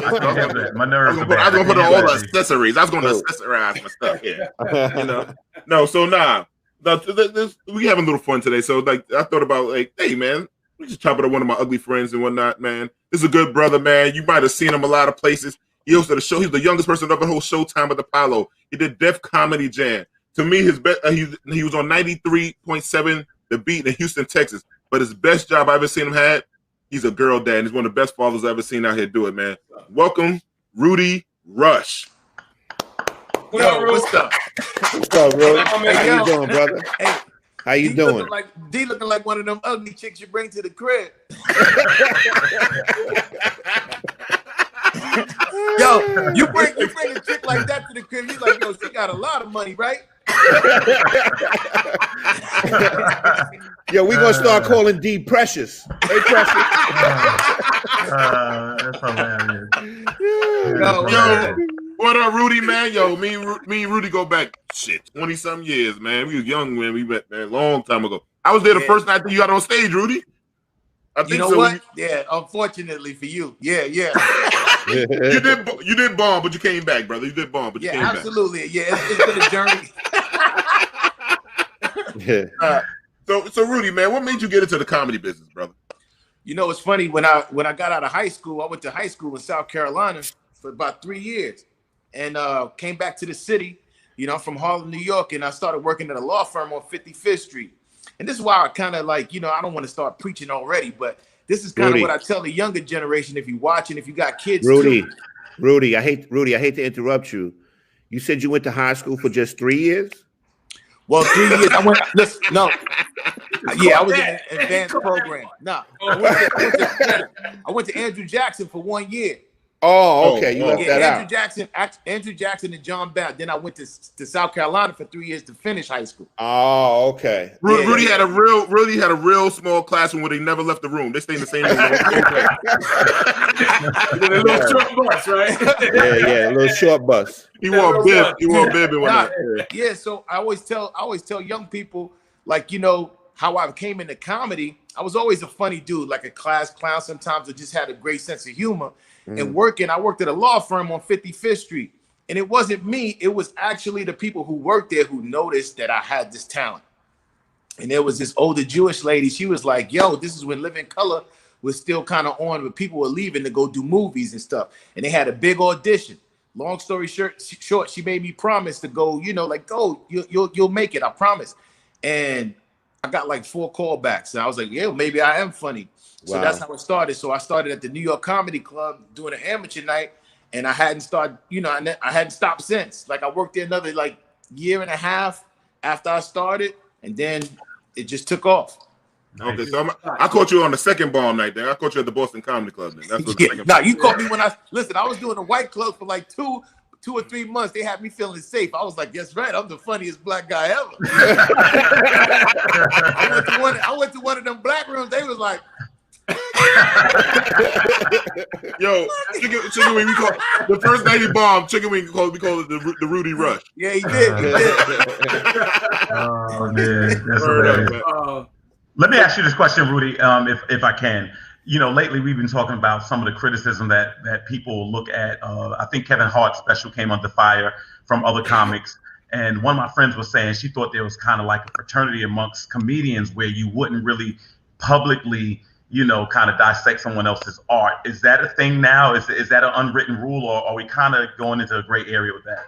my nerves. I was gonna put on all the accessories. I was gonna accessorize my stuff. Yeah, you know. No, so we having a little fun today. So like, I thought about like, hey man, we just chop it up one of my ugly friends and whatnot. Man, this is a good brother, man. You might have seen him a lot of places. He hosted a show. He's the youngest person to ever host Showtime at the Apollo. He did Def Comedy Jam. To me, his best. He was on 93.7 The Beat in Houston, Texas. But his best job I ever seen him had, he's a girl dad, and he's one of the best fathers I've ever seen out here do it, man. Welcome, Rudy Rush. What's up? What's up, bro? How you doing, brother? Hey, how you doing? Looking like one of them ugly chicks you bring to the crib. Yo, you bring a chick like that to the crib, you like, yo, she got a lot of money, right? Yo, we gonna start calling D Precious. Hey, Precious. That's hilarious. Yo, what up, Rudy, man? Yo, me and Rudy go back 20-something years, man. We was young when we met, man, a long time ago. I was there the first night that you got on stage, Rudy. I think you know what? Yeah, unfortunately for you. Yeah. You did bomb, but you came back, brother. You did bomb, but you came back. Absolutely. Yeah, it's been a journey. So Rudy, man, what made you get into the comedy business, brother? You know, it's funny, when I got out of high school, I went to high school in South Carolina for about 3 years, and came back to the city. You know, I'm from Harlem, New York, and I started working at a law firm on 55th Street. And this is why I kind of like, you know, I don't want to start preaching already, but this is kind of what I tell the younger generation. If you're watching, if you got kids, Rudy, I hate to interrupt you. You said you went to high school for just 3 years? Well, 3 years. I went. Listen, no. Yeah, I was in an advanced program. No, I went to Andrew Jackson for 1 year. Oh, okay. You left that out. Andrew Jackson and John Bell. Then I went to South Carolina for 3 years to finish high school. Oh, okay. Rudy had a real small classroom where they never left the room. They stayed in the same room. A little short bus, right? Yeah, a little short bus. He wore a bib. And whatnot. Yeah, so I always tell young people, like, you know, how I came into comedy. I was always a funny dude, like a class clown sometimes, or just had a great sense of humor. And I worked at a law firm on 55th Street. And it wasn't me, it was actually the people who worked there who noticed that I had this talent. And there was this older Jewish lady, she was like, yo, this is when Living Color was still kind of on, but people were leaving to go do movies and stuff. And they had a big audition. Long story short, she made me promise to go, you know, like, go, you'll make it, I promise. And I got like 4 callbacks. And I was like, yeah, maybe I am funny. So that's how it started. So I started at the New York Comedy Club doing an amateur night, and I hadn't started, you know, I hadn't stopped since. Like, I worked there another like year and a half after I started, and then it just took off. Okay, so I caught you on the second ball night there. I caught you at the Boston Comedy Club then. That's what you caught me when I was doing the White Club for like 2 or 3 months. They had me feeling safe. I was like, yes, right, I'm the funniest black guy ever. I went to one of them black rooms. They was like, yo, chicken wing. We call the first night he bombed. Chicken wing. We call it the Rudy Rush. Yeah, he did. Oh man, that's hilarious. Let me ask you this question, Rudy, if I can. You know, lately we've been talking about some of the criticism that people look at. I think Kevin Hart's special came under fire from other comics. And one of my friends was saying she thought there was kind of like a fraternity amongst comedians where you wouldn't really publicly, you know, kind of dissect someone else's art. Is that a thing now? Is that an unwritten rule, or are we kind of going into a gray area with that?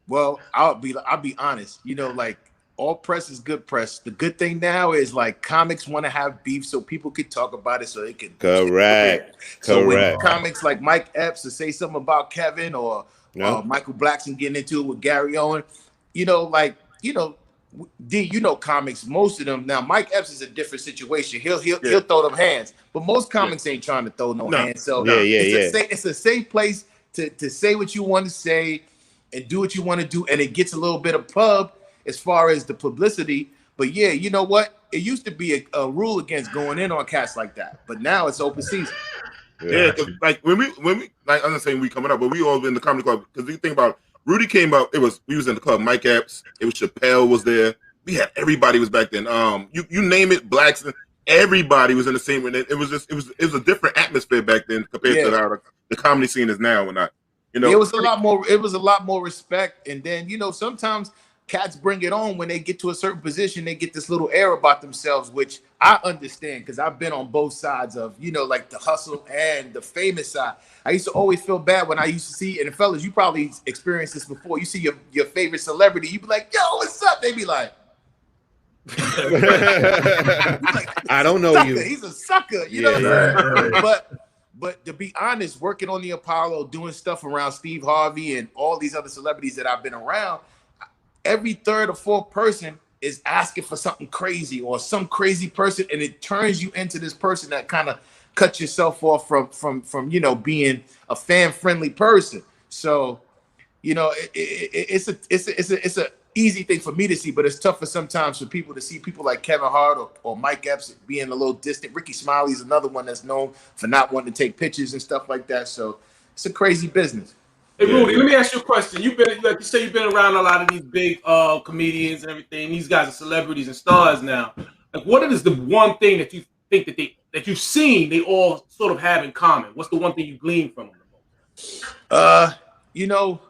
Well, I'll be honest. You know, like, all press is good press. The good thing now is, like, comics want to have beef so people can talk about it, so they can. Correct. So when comics like Mike Epps to say something about Kevin, or Michael Blackson getting into it with Gary Owen. You know, like, you know, D, you know comics, most of them. Now, Mike Epps is a different situation. He'll throw them hands, but most comics ain't trying to throw no hands. So it's a safe place to say what you want to say and do what you want to do, and it gets a little bit of pub as far as the publicity. But yeah, you know what? It used to be a rule against going in on cats like that, but now it's open season. Yeah, cause like when we like I'm not saying we coming up, but we all been in the comedy club because you think about Rudy came up. We was in the club. Mike Epps. It was Chappelle was there. We had everybody was back then. You name it, blacks. Everybody was in the same room. It was a different atmosphere back then compared to how the comedy scene is now. And not, you know, it was a lot more respect. And then, you know, sometimes cats bring it on when they get to a certain position. They get this little air about themselves, which I understand because I've been on both sides of, you know, like the hustle and the famous side. I used to always feel bad when I used to see, and fellas, you probably experienced this before. You see your favorite celebrity, you be like, "Yo, what's up?" They be like, I don't know sucker. you. He's a sucker, you know what I'm saying? But to be honest, working on the Apollo, doing stuff around Steve Harvey and all these other celebrities that I've been around, every third or fourth person is asking for something crazy or some crazy person, and it turns you into this person that kind of cuts yourself off from you know, being a fan-friendly person. So, you know, it's a easy thing for me to see, but it's tougher sometimes for people to see people like Kevin Hart or Mike Epps being a little distant. Ricky Smiley is another one that's known for not wanting to take pictures and stuff like that. So it's a crazy business. Hey, Rudy, let me ask you a question. You've been, like you say, you've been around a lot of these big comedians and everything. These guys are celebrities and stars now. Like, what is the one thing that you think that you've seen they all sort of have in common? What's the one thing you glean from them? You know,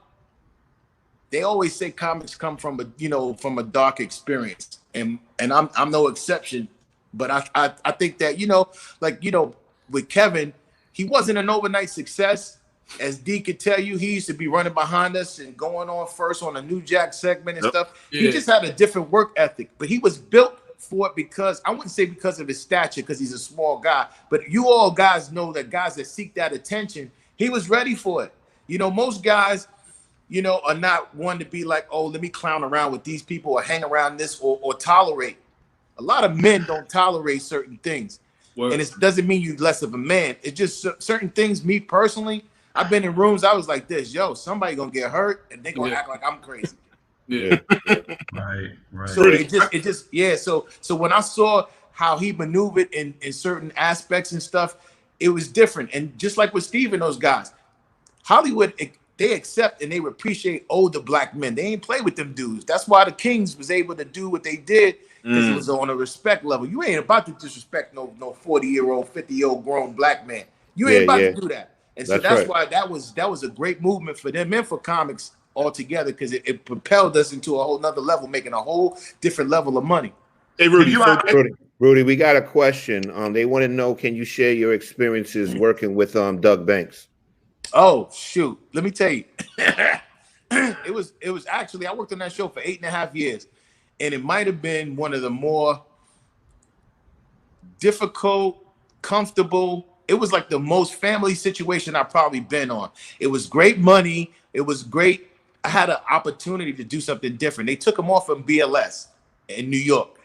they always say comics come from a dark experience, and I'm no exception. But I think that, you know, like, you know, with Kevin, he wasn't an overnight success. As D could tell you, he used to be running behind us and going on first on a New Jack segment and stuff. Yeah. He just had a different work ethic, but he was built for it because, I wouldn't say because of his stature, because he's a small guy, but you all guys know that guys that seek that attention, he was ready for it. You know, most guys, you know, are not one to be like, oh, let me clown around with these people or hang around this or tolerate. A lot of men don't tolerate certain things. Word. And it doesn't mean you're less of a man. It's just certain things, me personally, I've been in rooms, I was like this, yo, somebody gonna get hurt and they gonna act like I'm crazy. Yeah. Right. So it just so when I saw how he maneuvered in certain aspects and stuff, it was different. And just like with Steve and those guys, Hollywood, they accept and they appreciate older black men. They ain't play with them dudes. That's why the Kings was able to do what they did, because it was on a respect level. You ain't about to disrespect no 40-year-old, 50-year-old grown black man. You ain't about to do that. And so that's why that was a great movement for them and for comics altogether, because it propelled us into a whole nother level, making a whole different level of money. Hey, Rudy, Rudy, we got a question. They want to know, can you share your experiences working with Doug Banks? Oh, shoot. Let me tell you. It was actually, I worked on that show for 8.5 years, and it might have been one of the more difficult, comfortable. It was like the most family situation I've probably been on. It was great money. It was great. I had an opportunity to do something different. They took him off from BLS in New York,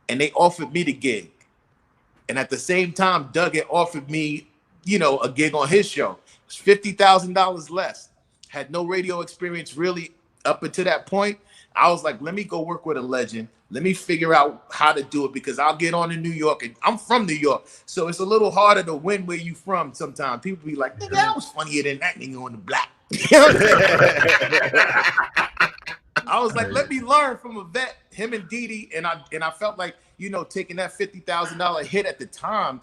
and they offered me the gig. And at the same time, Doug had offered me, you know, a gig on his show. It was $50,000 less. Had no radio experience really up until that point. I was like, let me go work with a legend. Let me figure out how to do it, because I'll get on in New York, and I'm from New York. So it's a little harder to win where you from sometimes. People be like, nigga, that was funnier than that nigga on the block. I was like, let me learn from a vet, him and Didi, and I felt like, you know, taking that $50,000 hit at the time,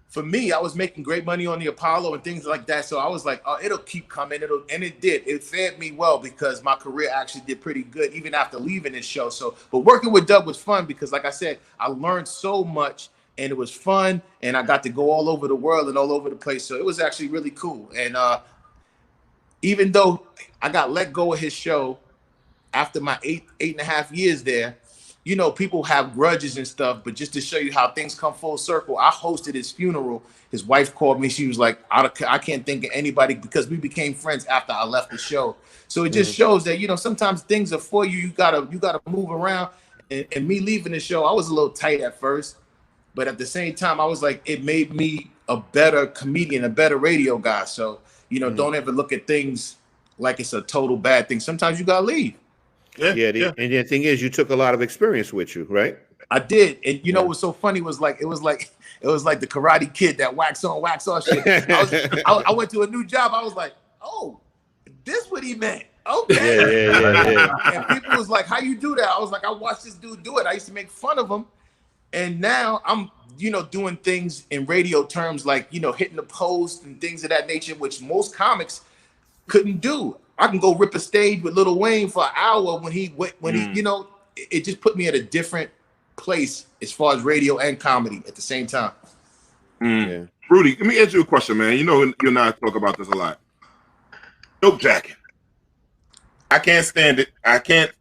for me, I was making great money on the Apollo and things like that. So I was like, oh, it'll keep coming. And it did. It fed me well, because my career actually did pretty good even after leaving this show. So, but working with Doug was fun, because like I said, I learned so much, and it was fun, and I got to go all over the world and all over the place. So it was actually really cool. And even though I got let go of his show after my 8.5 years there, you know, people have grudges and stuff, but just to show you how things come full circle, I hosted his funeral. His wife called me. She was like, I can't think of anybody, because we became friends after I left the show. So it just shows that, you know, sometimes things are for you. You gotta move around. And me leaving the show, I was a little tight at first, but at the same time, I was like, it made me a better comedian, a better radio guy. So, you know, don't ever look at things like it's a total bad thing. Sometimes you gotta leave. And the thing is, you took a lot of experience with you, right? I did. And you know what's so funny was like it was like the Karate Kid, that wax on, wax off shit. I went to a new job. I was like, oh, this what he meant. Okay. Yeah. And people was like, how you do that? I was like, I watched this dude do it. I used to make fun of him. And now I'm, you know, doing things in radio terms, like, you know, hitting the post and things of that nature, which most comics couldn't do. I can go rip a stage with Lil Wayne for an hour when he, you know, it just put me at a different place as far as radio and comedy at the same time. Rudy, let me ask you a question, man. You know, you and I talk about this a lot. Joke jacking. I can't stand it. I can't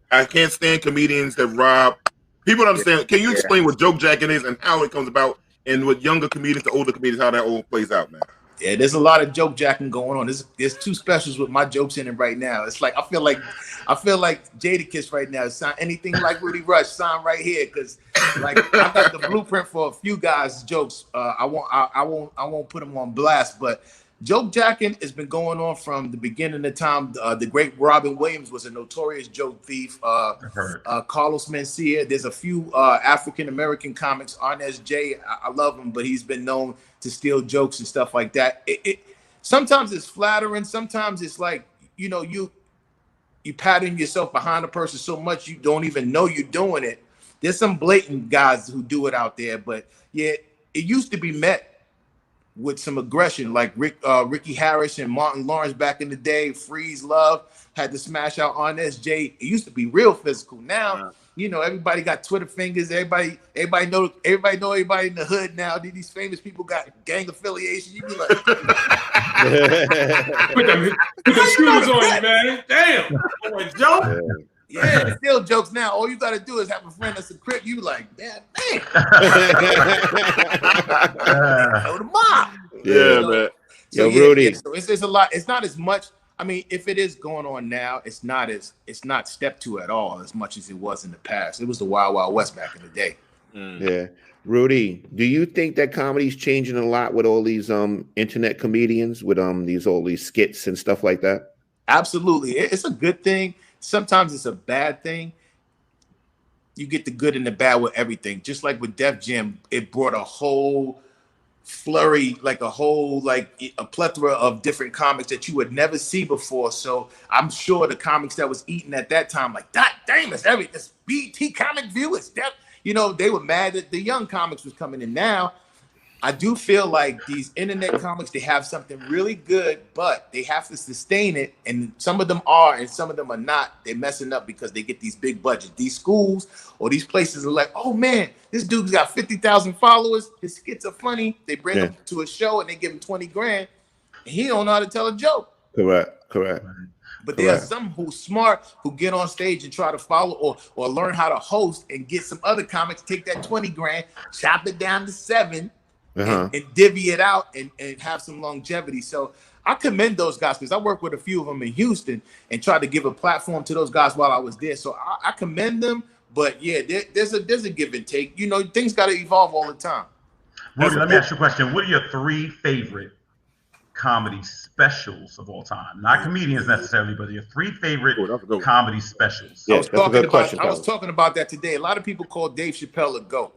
stand comedians that rob. People don't understand. Can you explain what joke jacking is and how it comes about, and with younger comedians to older comedians, how that all plays out, man? Yeah, there's a lot of joke jacking going on. There's 2 specials with my jokes in it right now. It's like I feel like Jadakiss right now. Sign anything like Rudy Rush, sign right here, because like I got the blueprint for a few guys' jokes. I won't put them on blast, but joke jacking has been going on from the beginning of time. The great Robin Williams was a notorious joke thief. Carlos Mencia. There's a few African American comics. Arnez J. I love him, but he's been known to steal jokes and stuff like that. Sometimes it's flattering. Sometimes it's like, you know, you patting yourself behind a person so much you don't even know you're doing it. There's some blatant guys who do it out there, but yeah, it used to be met with some aggression, like Ricky Harris and Martin Lawrence back in the day. Freeze Love had to smash out on SJ. It used to be real physical. Now, you know, everybody got Twitter fingers. Everybody know everybody in the hood now. These famous people got gang affiliation. You be like, put the shoes on you, man. Damn, oh, Joe. Yeah, it's still jokes now. All you gotta do is have a friend that's a crip. You like, damn. Know the mob. Yeah, man. So Rudy. So it's a lot. It's not as much. I mean, if it is going on now, it's not step 2 at all as much as it was in the past. It was the Wild Wild West back in the day. Yeah. Rudy, do you think that comedy's changing a lot with all these internet comedians with all these skits and stuff like that? Absolutely. It's a good thing. Sometimes it's a bad thing. You get the good and the bad with everything. Just like with Def Jam, it brought a whole flurry, like a plethora of different comics that you would never see before. So I'm sure the comics that was eating at that time, like, God damn, this BT Comic View is that, you know, they were mad that the young comics was coming in. Now, I do feel like these internet comics, they have something really good, but they have to sustain it. And some of them are, and some of them are not. They're messing up because they get these big budgets. These schools or these places are like, oh man, this dude's got 50,000 followers. His skits are funny. They bring him to a show and they give him 20 grand. And he don't know how to tell a joke. Correct. But there are some who's smart, who get on stage and try to follow or learn how to host and get some other comics, take that 20 grand, chop it down to 7. And divvy it out and have some longevity. So I commend those guys because I worked with a few of them in Houston and tried to give a platform to those guys while I was there. So I commend them. But yeah, there's a give and take. You know, things got to evolve all the time. Rudy, let me ask you a question. What are your 3 favorite comedy specials of all time? Not comedians necessarily, but your 3 favorite comedy specials. Yeah, I was talking about that today. A lot of people call Dave Chappelle a GOAT.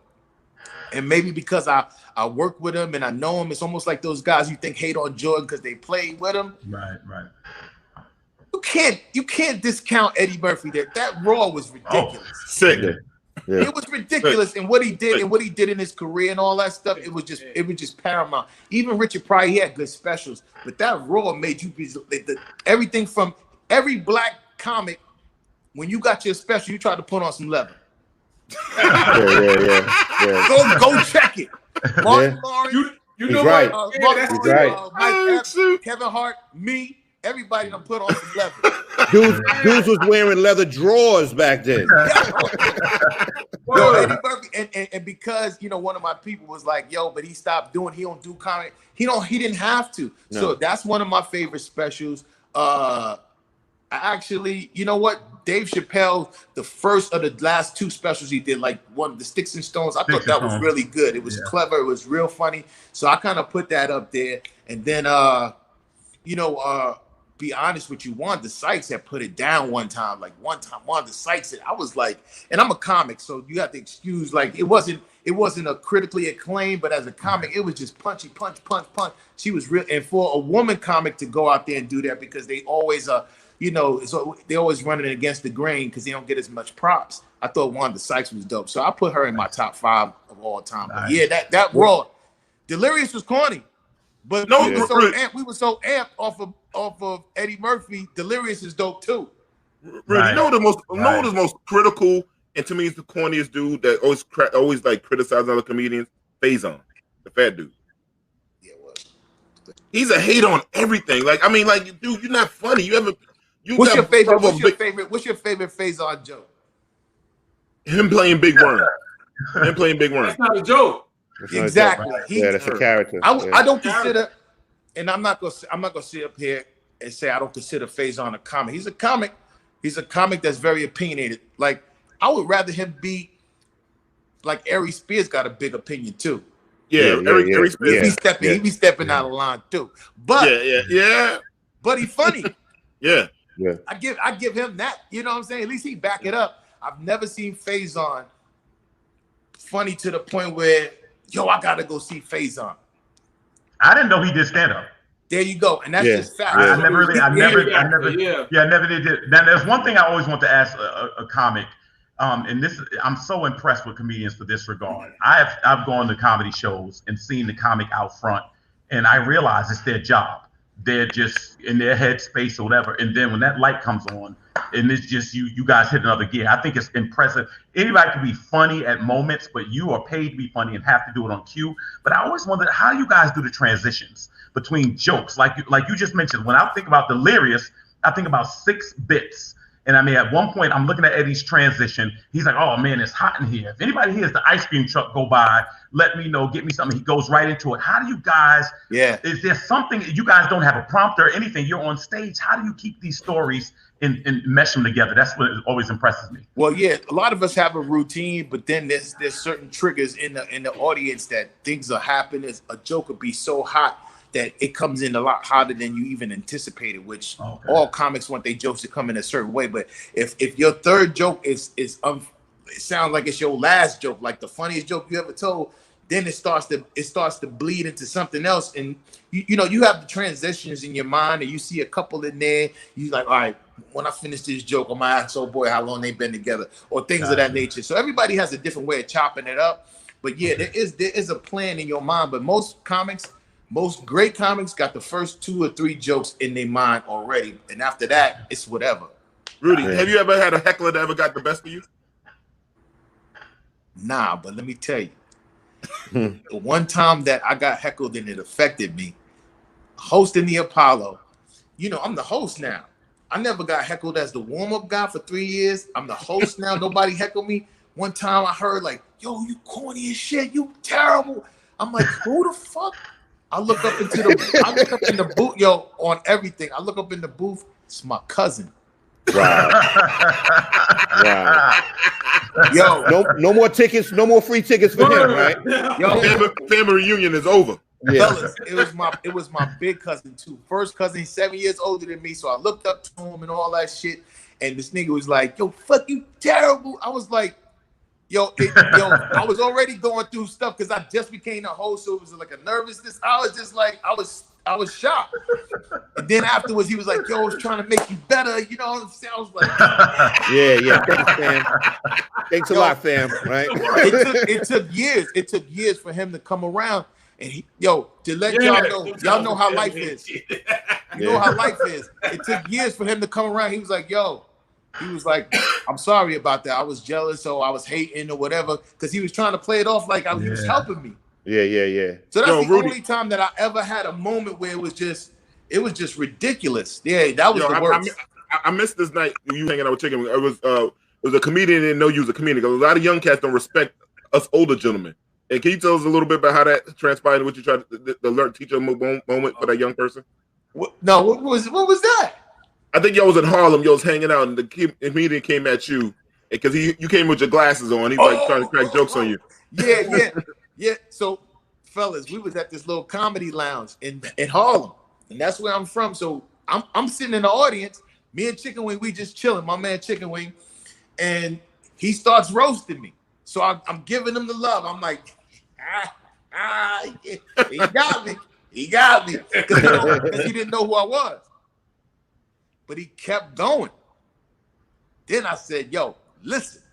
And maybe because I work with him and I know him, it's almost like those guys you think hate on Jordan because they played with him. Right. You can't discount Eddie Murphy. That Raw was ridiculous. Sick. Yeah. It was ridiculous, and what he did in his career and all that stuff, it was just paramount. Even Richard Pryor, he had good specials, but that Raw made you be everything from every black comic. When you got your special, you tried to put on some leather. Yeah. Go check it. Martin Lawrence, you know right. Mike Epps, Kevin Hart, me, everybody done put on some leather. Dudes was wearing leather drawers back then. Yo, Eddie Murphy, and because one of my people was like, yo, but he stopped doing. He don't do comedy. He didn't have to. No. So that's one of my favorite specials. Actually, you know what? Dave Chappelle, the first of the last two specials he did, like one of the Sticks and Stones, I thought that was really good. It was clever. It was real funny. So I kind of put that up there. And then, be honest with you, Wanda Sykes had put it down one time. Like one time, Wanda Sykes, I was like, and I'm a comic, so you have to excuse, like, it wasn't a critically acclaimed, but as a comic, it was just punchy, punch. She was real. And for a woman comic to go out there and do that, because they always so they always running against the grain because they don't get as much props. I thought Wanda Sykes was dope, so I put her in my top 5 of all time. But yeah, that raw, Delirious was corny, but we were so amped off of Eddie Murphy. Delirious is dope too. Really, the most critical, and to me, it's the corniest dude that always like criticizing other comedians. Faison, the fat dude. Yeah, well, he's a hater on everything. Like, I mean, like, dude, you're not funny. You haven't. What's your favorite Faison joke? Him playing Big Worm. That's not a joke. Exactly. That's a character. I don't consider, and I'm not gonna sit up here and say I don't consider Faison a comic. He's a comic. He's a comic that's very opinionated. Like, I would rather him be like Ari Spears got a big opinion too. Ari Spears. He be stepping out of line too. But but he's funny. Yeah. I give him that. You know what I'm saying? At least he back it up. I've never seen Faison funny to the point where, I gotta go see Faison. I didn't know he did stand up. There you go, and that's just fact. I never did. Now, there's one thing I always want to ask a comic, and this, I'm so impressed with comedians for this regard. I've gone to comedy shows and seen the comic out front, and I realize it's their job. They're just in their headspace or whatever. And then when that light comes on, and it's just you guys hit another gear. I think it's impressive. Anybody can be funny at moments, but you are paid to be funny and have to do it on cue. But I always wondered how you guys do the transitions between jokes. Like you just mentioned, when I think about Delirious, I think about 6 bits. And I mean, at one point, I'm looking at Eddie's transition. He's like, oh, man, it's hot in here. If anybody hears the ice cream truck go by, let me know, get me something. He goes right into it. How do you guys, is there something, you guys don't have a prompter or anything, you're on stage. How do you keep these stories and mesh them together? That's what always impresses me. Well, yeah, a lot of us have a routine, but then there's certain triggers in the audience that things will happen. A joke will be so hot that it comes in a lot hotter than you even anticipated, which all comics want their jokes to come in a certain way. But if your third joke it sounds like it's your last joke, like the funniest joke you ever told, then it starts to bleed into something else. And you have the transitions in your mind, and you see a couple in there. You like, all right, when I finish this joke, I'm gonna ask, oh boy, how long they've been together, or things of that nature. So everybody has a different way of chopping it up. But yeah, there is a plan in your mind. But most great comics got the first 2 or 3 jokes in their mind already, and after that, it's whatever. Rudy, have you ever had a heckler that ever got the best of you? Nah, but let me tell you, the one time that I got heckled and it affected me, hosting the Apollo. I'm the host now. I never got heckled as the warm-up guy for 3 years. I'm the host now. Nobody heckled me. One time I heard like, yo, you corny as shit. You terrible. I'm like, who the fuck? I look up in the booth, on everything. I look up in the booth. It's my cousin. Wow. Yo, no more tickets, no more free tickets for him, right? Yo, family reunion is over. Yeah. Fellas, it was my big cousin too. First cousin, he's 7 years older than me, so I looked up to him and all that shit. And this nigga was like, "Yo, fuck you, terrible." I was like, I was already going through stuff because I just became a host, so it was like a nervousness. I was just like, I was shocked. And then afterwards, he was like, "Yo, I was trying to make you better." You know what I'm saying? I was like, yeah. Thanks, fam. Thanks a lot, fam. Right? It took years. It took years for him to come around. And to let y'all know how life is. You know how life is. It took years for him to come around. He was like, "I'm sorry about that. I was jealous, or I was hating, or whatever," because he was trying to play it off like he was helping me. Yeah. So that's the only time that I ever had a moment where it was just ridiculous. Yeah, that was the worst. I missed this night you hanging out with Chicken. It was a comedian and didn't know you was a comedian. Because a lot of young cats don't respect us older gentlemen. And can you tell us a little bit about how that transpired? What you tried to learn, teach a moment for that young person? What was that? I think y'all was in Harlem. Y'all was hanging out, and the comedian came at you because you came with your glasses on. He's like trying to crack jokes on you. Yeah. So, fellas, we was at this little comedy lounge in Harlem, and that's where I'm from. So I'm sitting in the audience. Me and Chicken Wing, we just chilling. My man Chicken Wing, and he starts roasting me. So I'm giving him the love. I'm like, he got me. He got me because he didn't know who I was. But he kept going. Then I said, yo, listen.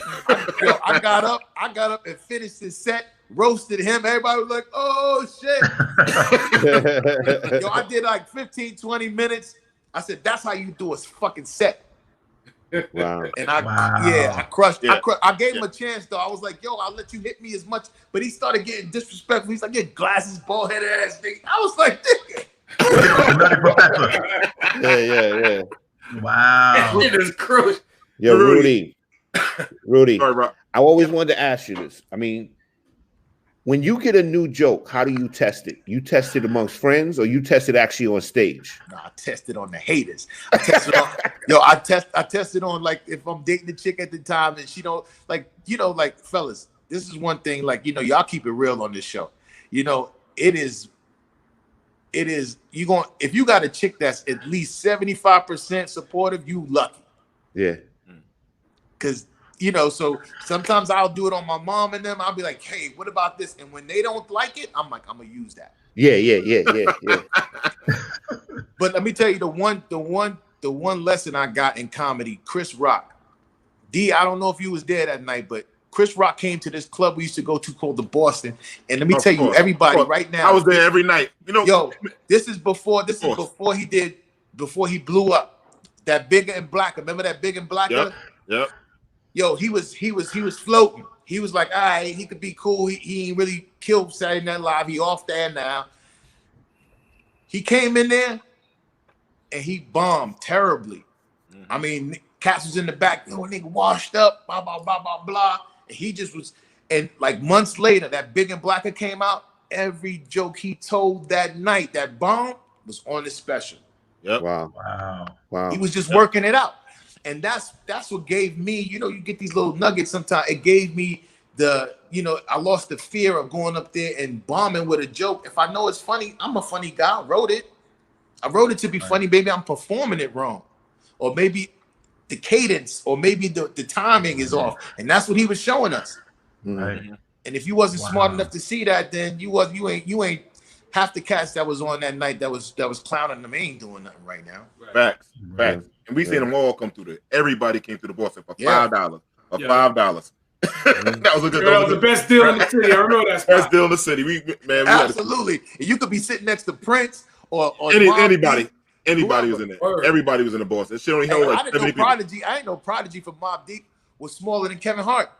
I got up and finished his set, roasted him. Everybody was like, oh, shit. Yo, I did like 15, 20 minutes. I said, that's how you do a fucking set. Wow. And I crushed. Yeah. I gave him a chance, though. I was like, yo, I'll let you hit me as much. But he started getting disrespectful. He's like, get glasses, bald-headed ass thing. I was like, nigga. Yeah. Wow. It is crucial. Yo, Rudy. Sorry, I always wanted to ask you this. I mean, when you get a new joke, how do you test it? You test it amongst friends, or you test it actually on stage? No, I test it on the haters. I test it on, I test it on, like, if I'm dating the chick at the time and she don't, like, fellas, this is one thing, like, y'all keep it real on this show. It is if you got a chick that's at least 75% supportive, you lucky. Yeah. Because so sometimes I'll do it on my mom and them. I'll be like, hey, what about this? And when they don't like it, I'm like, I'm gonna use that. Yeah. But let me tell you the one lesson I got in comedy, Chris Rock. I don't know if you was there that night, but Chris Rock came to this club we used to go to called the Boston. And let me tell you, everybody right now. I was there every night. Yo, this is before he blew up. That Bigger and Blacker. Remember that Big and Blacker? Yep. Yo, he was floating. He was like, all right, he could be cool. He ain't really killed Saturday Night Live. He off there now. He came in there and he bombed terribly. Mm-hmm. I mean, Cass was in the back, nigga washed up, blah, blah, blah, blah, blah. And he just was, and like months later, that Big and Blacker came out. Every joke he told that night, that bomb, was on his special. Yep. Wow. He was just working it out. And that's what gave me, you get these little nuggets sometimes. It gave me I lost the fear of going up there and bombing with a joke. If I know it's funny, I'm a funny guy. I wrote it to be funny. Maybe I'm performing it wrong. Or maybe the cadence, or maybe the timing is off. And that's what he was showing us. Right. And if you wasn't smart enough to see that, then you ain't half the cats that was on that night that was clowning them ain't doing nothing right now. Facts. And we seen them all come through there. Everybody came through the Boston for $5. For $5. That was the best deal in the city. I remember that. Best deal in the city. We absolutely. You could be sitting next to Prince or anybody. Anybody was in there. Everybody was in the Boston. Shit only held like I didn't know Prodigy. I didn't know Prodigy from Mobb Deep was smaller than Kevin Hart.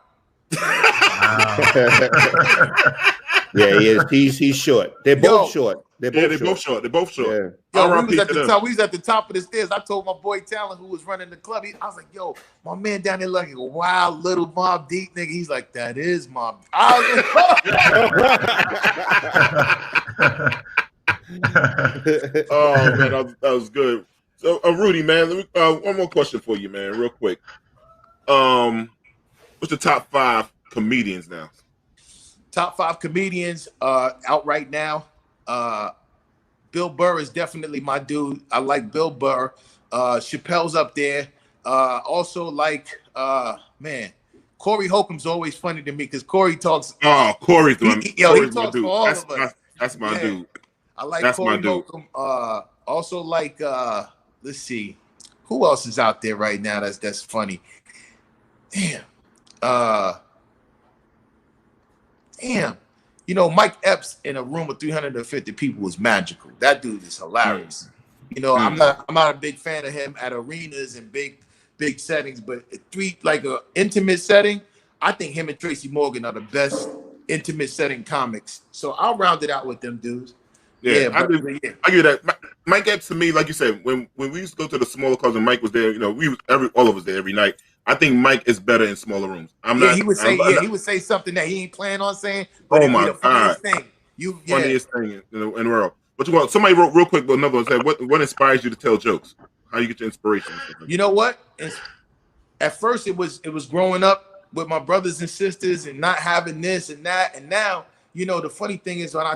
Yeah, he's short. They're both short. They're both short. Yeah. Yo, we was at the top of the stairs. I told my boy Talon, who was running the club, I was like, yo, my man down there like a wild little Mobb Deep nigga. He's like, that is Mobb. Oh man, that was good. So Rudy, man, one more question for you, man, real quick. What's the top 5 comedians now? Top 5 comedians out right now. Bill Burr is definitely my dude. I like Bill Burr. Chappelle's up there. Also like Corey Holcomb's always funny to me because Corey talks. Oh, Corey's he talks for all of us. That's my dude. I like Corey Holcomb. Also like let's see, who else is out there right now that's funny. Damn. Mike Epps in a room of 350 people was magical. That dude is hilarious. I'm not a big fan of him at arenas and big settings, but a intimate setting, I think him and Tracy Morgan are the best intimate setting comics. So I'll round it out with them dudes. I give that. Mike Epps to me, like you said, when we used to go to the smaller clubs and Mike was there, all of us there every night. I think Mike is better in smaller rooms. He would say something that he ain't planning on saying. But oh my God, funniest thing. Funniest thing in the world. But somebody wrote real quick. But another one said, "What inspires you to tell jokes? How you get your inspiration?" You know what? At first, it was growing up with my brothers and sisters and not having this and that, and now. You know, the funny thing is when I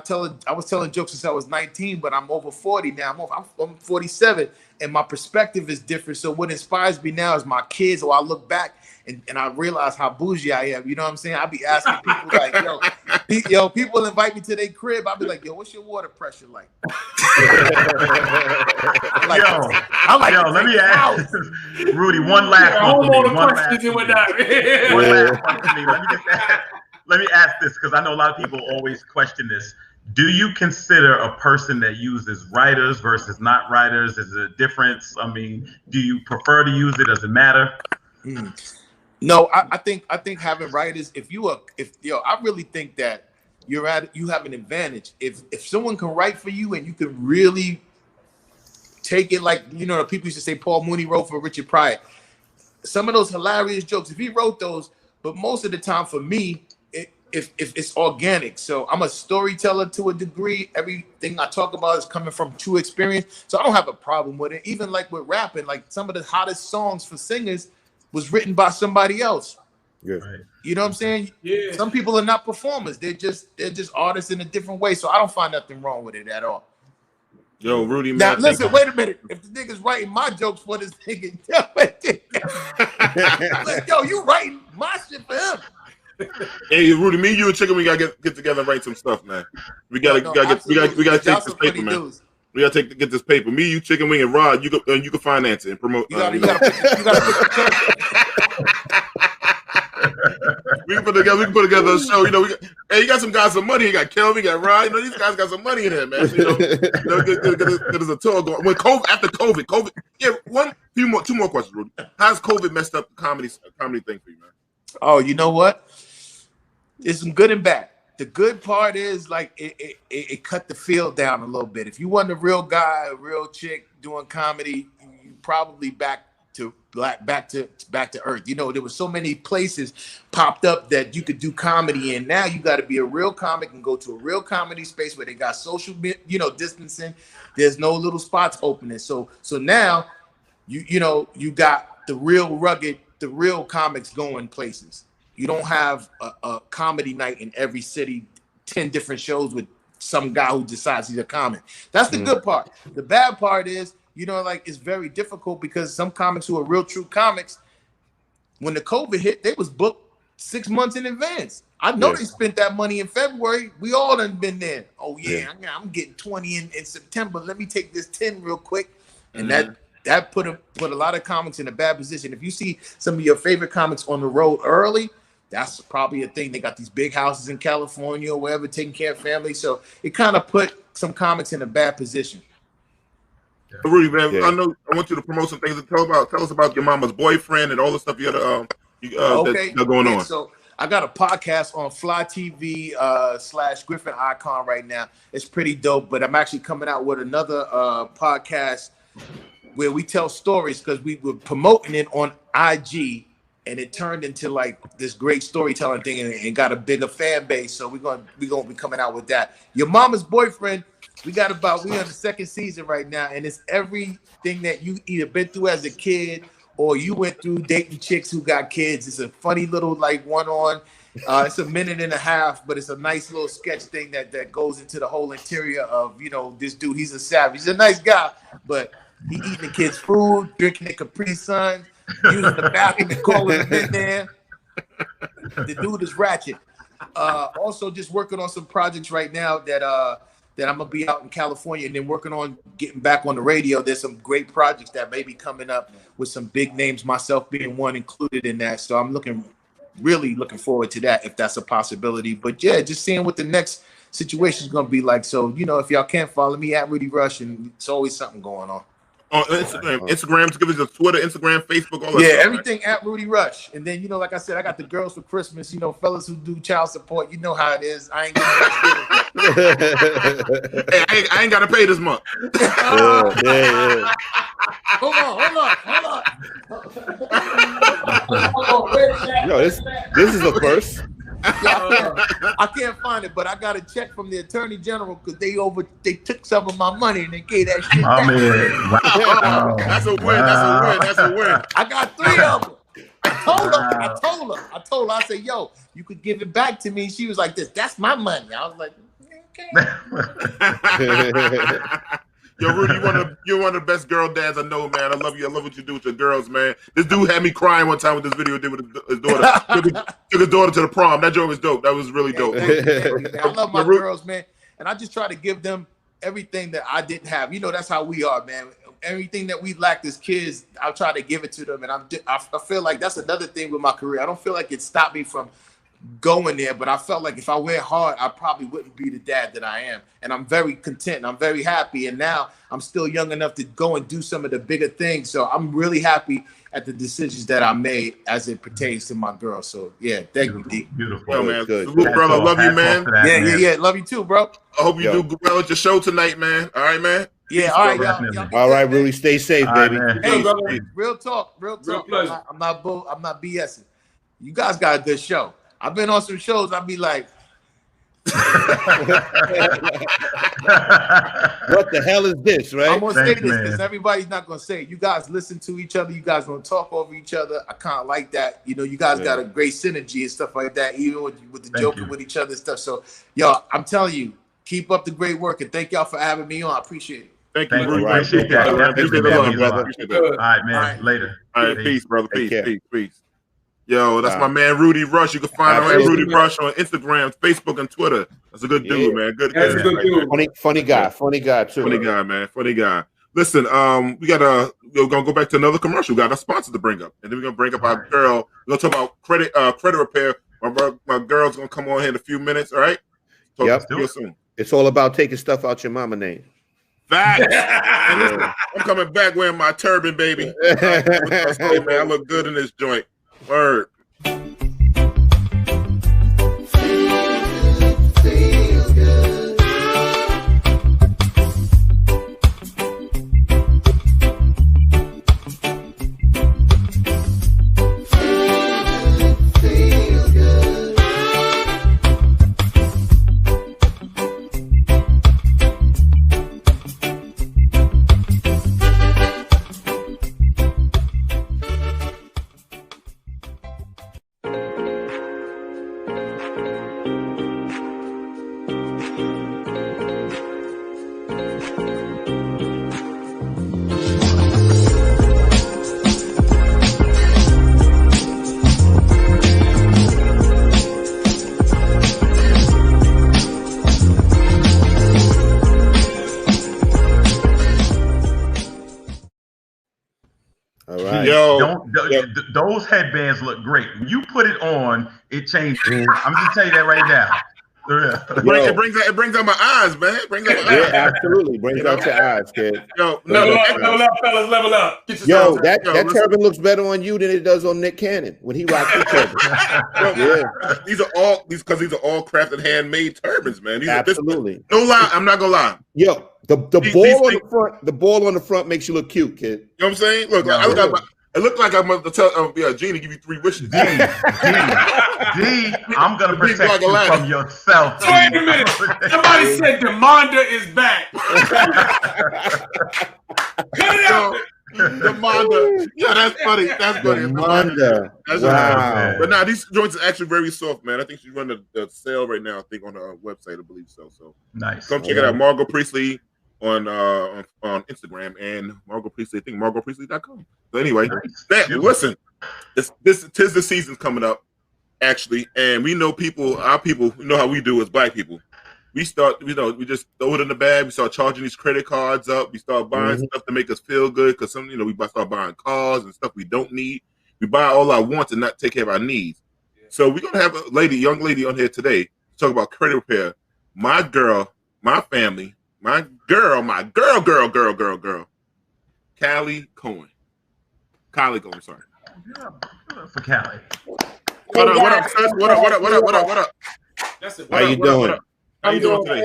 was telling jokes since I was 19, but I'm over 40 now. I'm 47, and my perspective is different. So what inspires me now is my kids. Or I look back and I realize how bougie I am. You know what I'm saying? I be asking people like, yo, people invite me to their crib. I'll be like, yo, what's your water pressure like? Let me ask Rudy one last one. Let me ask this, because I know a lot of people always question this. Do you consider a person that uses writers versus not writers? Is there a difference? I mean, do you prefer to use it? Does it matter? No, I think having writers, I really think that you have an advantage. If someone can write for you and you can really take it, like, you know, the people used to say Paul Mooney wrote for Richard Pryor. Some of those hilarious jokes, if he wrote those, but most of the time for me, if it's organic. So I'm a storyteller to a degree. Everything I talk about is coming from true experience. So I don't have a problem with it. Even like with rapping, like some of the hottest songs for singers was written by somebody else. Yeah. You know what I'm saying? Yeah. Some people are not performers. They're just artists in a different way. So I don't find nothing wrong with it at all. Yo, Rudy, now man, listen, wait a minute. If the nigga's writing my jokes for this nigga, like, yo, you writing my shit for him. Hey, Rudy, me, you, and Chicken, we gotta get together and write some stuff, man. We gotta take this paper, man. Dudes. We gotta get this paper. Me, you, Chicken Wing, and Rod, you can finance it and promote. You gotta we can put together a show. You know, you got some guys some money. You got Kelvin, you got Rod. You know, these guys got some money in there, man. So, there's a tour going. After COVID. Yeah, two more questions, Rudy. How's COVID messed up the comedy thing for you, man? Oh, you know what? There's some good and bad. The good part is like it cut the field down a little bit. If you wasn't a real guy, a real chick doing comedy, you probably back to earth. You know, there were so many places popped up that you could do comedy in. Now you got to be a real comic and go to a real comedy space where they got social, distancing. There's no little spots opening. So now you got the real rugged, the real comics going places. You don't have a comedy night in every city, 10 different shows with some guy who decides he's a comic. That's the good part. The bad part is, it's very difficult because some comics who are real true comics, when the COVID hit, they was booked 6 months in advance. I know they spent that money in February. We all done been there. Oh yeah, I'm getting 20 in September. Let me take this 10 real quick. And that put a lot of comics in a bad position. If you see some of your favorite comics on the road early, that's probably a thing. They got these big houses in California or wherever, taking care of family. So it kind of put some comics in a bad position. Rudy, man, I want you to promote some things. Tell us about your mama's boyfriend and all the stuff you got that's going on. So I got a podcast on Fly TV / Griffin Icon right now. It's pretty dope, but I'm actually coming out with another podcast where we tell stories because we were promoting it on IG and it turned into like this great storytelling thing and got a bigger fan base. So we're gonna be coming out with that. Your mama's boyfriend. We on the second season right now, and it's everything that you either been through as a kid or you went through dating chicks who got kids. It's a funny little like one-on. It's a minute and a half, but it's a nice little sketch thing that goes into the whole interior of this dude. He's a savage. He's a nice guy, but he eating the kids' food, drinking the Capri Sun, using the bathroom and calling them in there. The dude is ratchet. Also, just working on some projects right now that I'm gonna be out in California and then working on getting back on the radio. There's some great projects that may be coming up with some big names, myself being one included in that. So I'm really looking forward to that if that's a possibility. But yeah, just seeing what the next situation is gonna be like. So if y'all can't follow me at Rudy Rush, and it's always something going on. On Instagram, give us your Twitter, Instagram, Facebook, all that. Yeah, everything at Rudy Rush. And then, like I said, I got the girls for Christmas, fellas who do child support. You know how it is. I ain't getting Hey, I ain't got to pay this month. Yeah. Hold on. Yo, this is a first. I can't find it, but I got a check from the Attorney General because they took some of my money and they gave that shit back. Wow. That's a win. That's a win. I got 3 of them. I told her, I said, yo, you could give it back to me. She was like, that's my money. I was like, okay. Yo, Rudy, you're one of the best girl dads I know, man. I love you. I love what you do with your girls, man. This dude had me crying one time with this video he did with his daughter. took his daughter to the prom. That joke was dope. That was really dope. I love my girls, man. And I just try to give them everything that I didn't have. You know, that's how we are, man. Everything that we lacked as kids, I'll try to give it to them. And I feel like that's another thing with my career. I don't feel like it stopped me from going there, but I felt like if I went hard, I probably wouldn't be the dad that I am. And I'm very content and I'm very happy. And now I'm still young enough to go and do some of the bigger things. So I'm really happy at the decisions that I made as it pertains to my girl. So yeah, thank you, D. Beautiful. Yo, man. Good. Salute, brother. Love you, man. Yeah. Love you too, bro. I hope you do well at your show tonight, man. All right, man. Yeah, all right, y'all. All right, Rudy, stay safe, baby. Hey, brother, real talk. I'm not BSing. You guys got a good show. I've been on some shows. I'll be like, what the hell is this, right? I'm gonna say this because everybody's not gonna say it. You guys listen to each other. You guys gonna talk over each other. I kind of like that. You know, you guys got a great synergy and stuff like that, even with the joking with each other and stuff. So, yo, I'm telling you, keep up the great work and thank y'all for having me on. I appreciate it. Thank you, Rudy. Appreciate that. Appreciate that, brother. All right, man. Later. All right, peace, brother. Peace. Yo, that's my man Rudy Rush. You can find him at Rudy Rush on Instagram, Facebook, and Twitter. That's a good dude, man. Good dude. Funny guy too. Funny guy, man. Funny guy. Listen, we're gonna go back to another commercial. We got a sponsor to bring up, and then we're gonna bring up our girl. We're gonna talk about credit repair. My girl's gonna come on here in a few minutes. All right. Talk to you soon. It's all about taking stuff out your mama name. Facts. Listen, I'm coming back wearing my turban, baby. Man, I look good in this joint. Word. Those headbands look great. When you put it on, it changes. I'm just telling you that right now. It brings out my eyes, man. It brings out my eyes. Absolutely. Brings out your eyes, kid. Level up, fellas. Level up. That turban looks better on you than it does on Nick Cannon when he rocks the turban. These are all crafted, handmade turbans, man. Absolutely. No lie, I'm not gonna lie. Yo, the ball on the front makes you look cute, kid. You know what I'm saying? Look, it looked like I'm going to tell Gene to give you 3 wishes. D, I'm going to protect you from yourself. Wait a minute. Somebody said Demanda is back. Cut it out. Demanda. Yeah, that's funny. Demanda. Wow. But now these joints are actually very soft, man. I think she's running a sale right now, I think, on her website, I believe so. So nice. Come check it out. Margot Priestley on Instagram and Margot Priestley. I think MargotPriestley.com. So anyway, listen, tis the season's coming up, actually, and we know our people, you know how we do as Black people. We just throw it in the bag. We start charging these credit cards up. We start buying stuff to make us feel good because we start buying cars and stuff we don't need. We buy all our wants and not take care of our needs. So we're gonna have a young lady on here today to talk about credit repair. My girl, my family. My girl, Callie Cohen. Sorry. For Callie. What up, sis? What up? How you doing? How you doing today?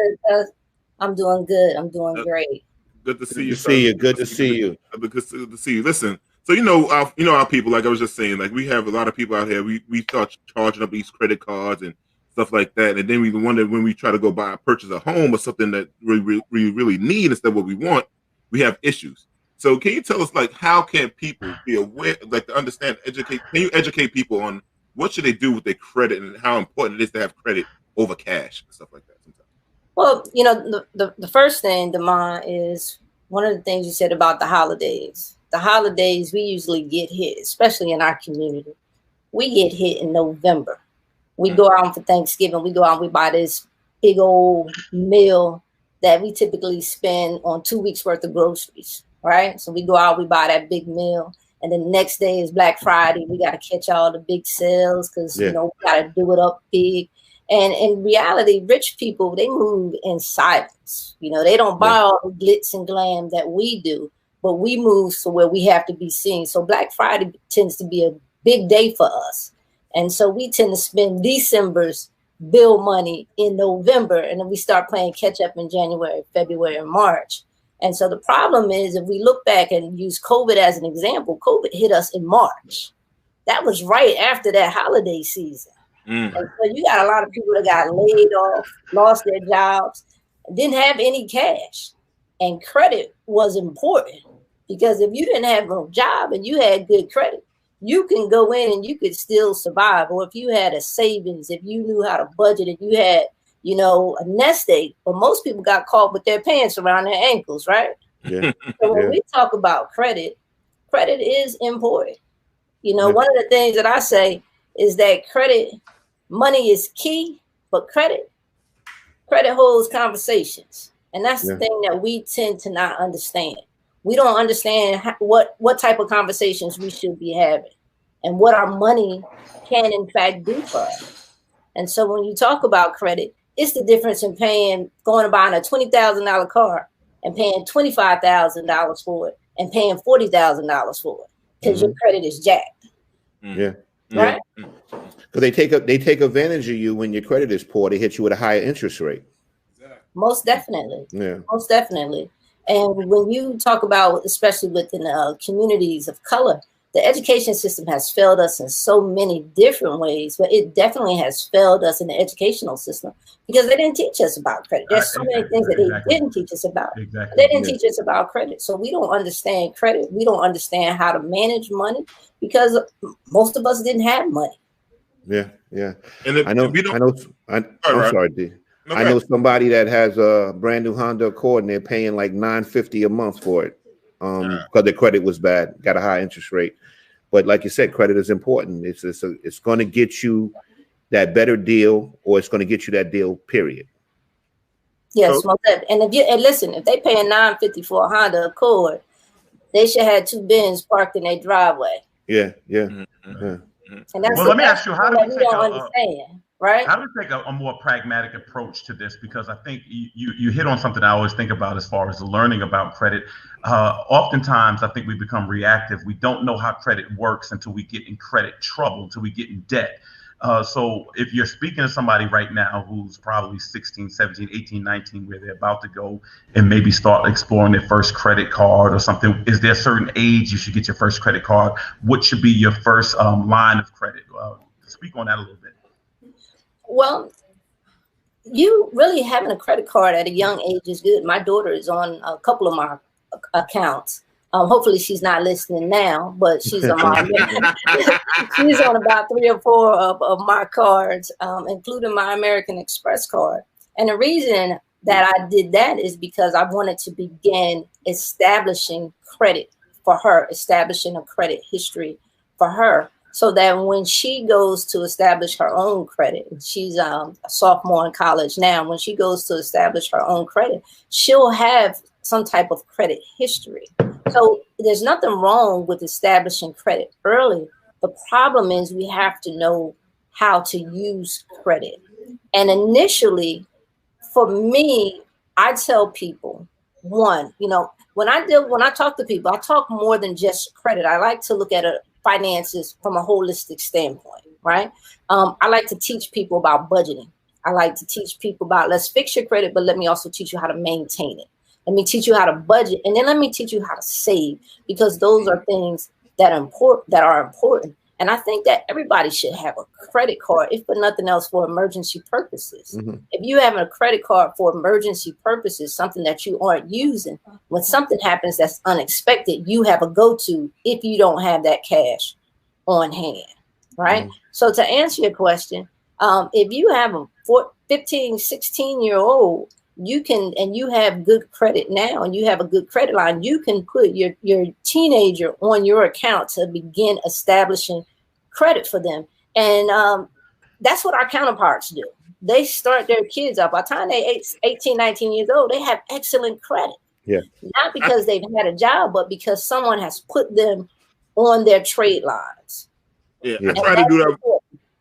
I'm doing good. I'm doing great. Good to see you. Good to see you. Good to see you. Listen, so you know our people. Like I was just saying, like we have a lot of people out here. We start charging up these credit cards and stuff like that, and then we wonder when we try to go purchase a home or something that we really need instead of what we want, we have issues. So can you tell us, like, how can people be aware, like, to understand, educate? Can you educate people on what should they do with their credit and how important it is to have credit over cash and stuff like that? Sometimes. Well, the first thing, Damon, is one of the things you said about the holidays. The holidays, we usually get hit, especially in our community. We get hit in November. We go out for Thanksgiving. We go out and we buy this big old meal that we typically spend on 2 weeks worth of groceries, right? So we go out, we buy that big meal. And then the next day is Black Friday. We got to catch all the big sales because, we got to do it up big. And in reality, rich people, they move in silence. They don't buy all the glitz and glam that we do, but we move to where we have to be seen. So Black Friday tends to be a big day for us. And so we tend to spend December's bill money in November, and then we start playing catch up in January, February, and March. And so the problem is, if we look back and use COVID as an example, COVID hit us in March. That was right after that holiday season. And so you got a lot of people that got laid off, lost their jobs, didn't have any cash. And credit was important because if you didn't have a job and you had good credit, you can go in and you could still survive. Or if you had a savings, if you knew how to budget, if you had, a nest egg. But most people got caught with their pants around their ankles, right? Yeah. So when we talk about credit is important. One of the things that I say is that money is key, but credit holds conversations. And that's the thing that we tend to not understand. We don't understand what type of conversations we should be having and what our money can in fact do for us. And so when you talk about credit, it's the difference in going and buying a $20,000 car and paying $25,000 for it and paying $40,000 for it because your credit is jacked. Yeah. Right? Because they take advantage of you when your credit is poor. They hit you with a higher interest rate. Most definitely. Yeah. Most definitely. And when you talk about, especially within communities of color, the education system has failed us in so many different ways, but it definitely has failed us in the educational system because they didn't teach us about credit. There's so many things that they didn't teach us about. Exactly. They didn't teach us about credit. So we don't understand credit. We don't understand how to manage money because most of us didn't have money. Yeah, yeah. And I'm sorry, D. I know somebody that has a brand new Honda Accord and they're paying like $950 a month for it because their credit was bad, got a high interest rate. But like you said, credit is important. It's going to get you that better deal, or it's going to get you that deal, period. Yes, and listen, if they paying $950 for a Honda Accord, they should have 2 Benz parked in their driveway. Yeah. And that's let me ask you, how do we understand? Right? How do we take a more pragmatic approach to this? Because I think you hit on something I always think about as far as learning about credit. Oftentimes, I think we become reactive. We don't know how credit works until we get in credit trouble, until we get in debt. So if you're speaking to somebody right now who's probably 16, 17, 18, 19, where they're about to go and maybe start exploring their first credit card or something, is there a certain age you should get your first credit card? What should be your first line of credit? Speak on that a little bit. Well, you really having a credit card at a young age is good. My daughter is on a couple of my accounts. Hopefully she's not listening now, but she's on she's on about 3 or 4 of my cards, including my American Express card. And the reason that I did that is because I wanted to begin establishing credit for her, establishing a credit history for her, so that when she goes to establish her own credit, and she's a sophomore in college now, when she goes to establish her own credit, she'll have some type of credit history. So there's nothing wrong with establishing credit early. The problem is we have to know how to use credit. And initially, for me, I tell people, one, when I talk to people, I talk more than just credit. I like to look at finances from a holistic standpoint, right? I like to teach people about budgeting. I like to teach people about, let's fix your credit, but let me also teach you how to maintain it. Let me teach you how to budget, and then let me teach you how to save, because those are things that are important. And I think that everybody should have a credit card, if for nothing else, for emergency purposes. If you have a credit card for emergency purposes, something that you aren't using, when something happens that's unexpected, you have a go-to if you don't have that cash on hand, right? So to answer your question, if you have a 15, 16-year-old, you can, and you have good credit now, and you have a good credit line, you can put your teenager on your account to begin establishing credit for them. And that's what our counterparts do. They start their kids up. By the time they're 18, 19 years old, they have excellent credit. Yeah. Not because they've had a job, but because someone has put them on their trade lines. Yeah. I try to do that.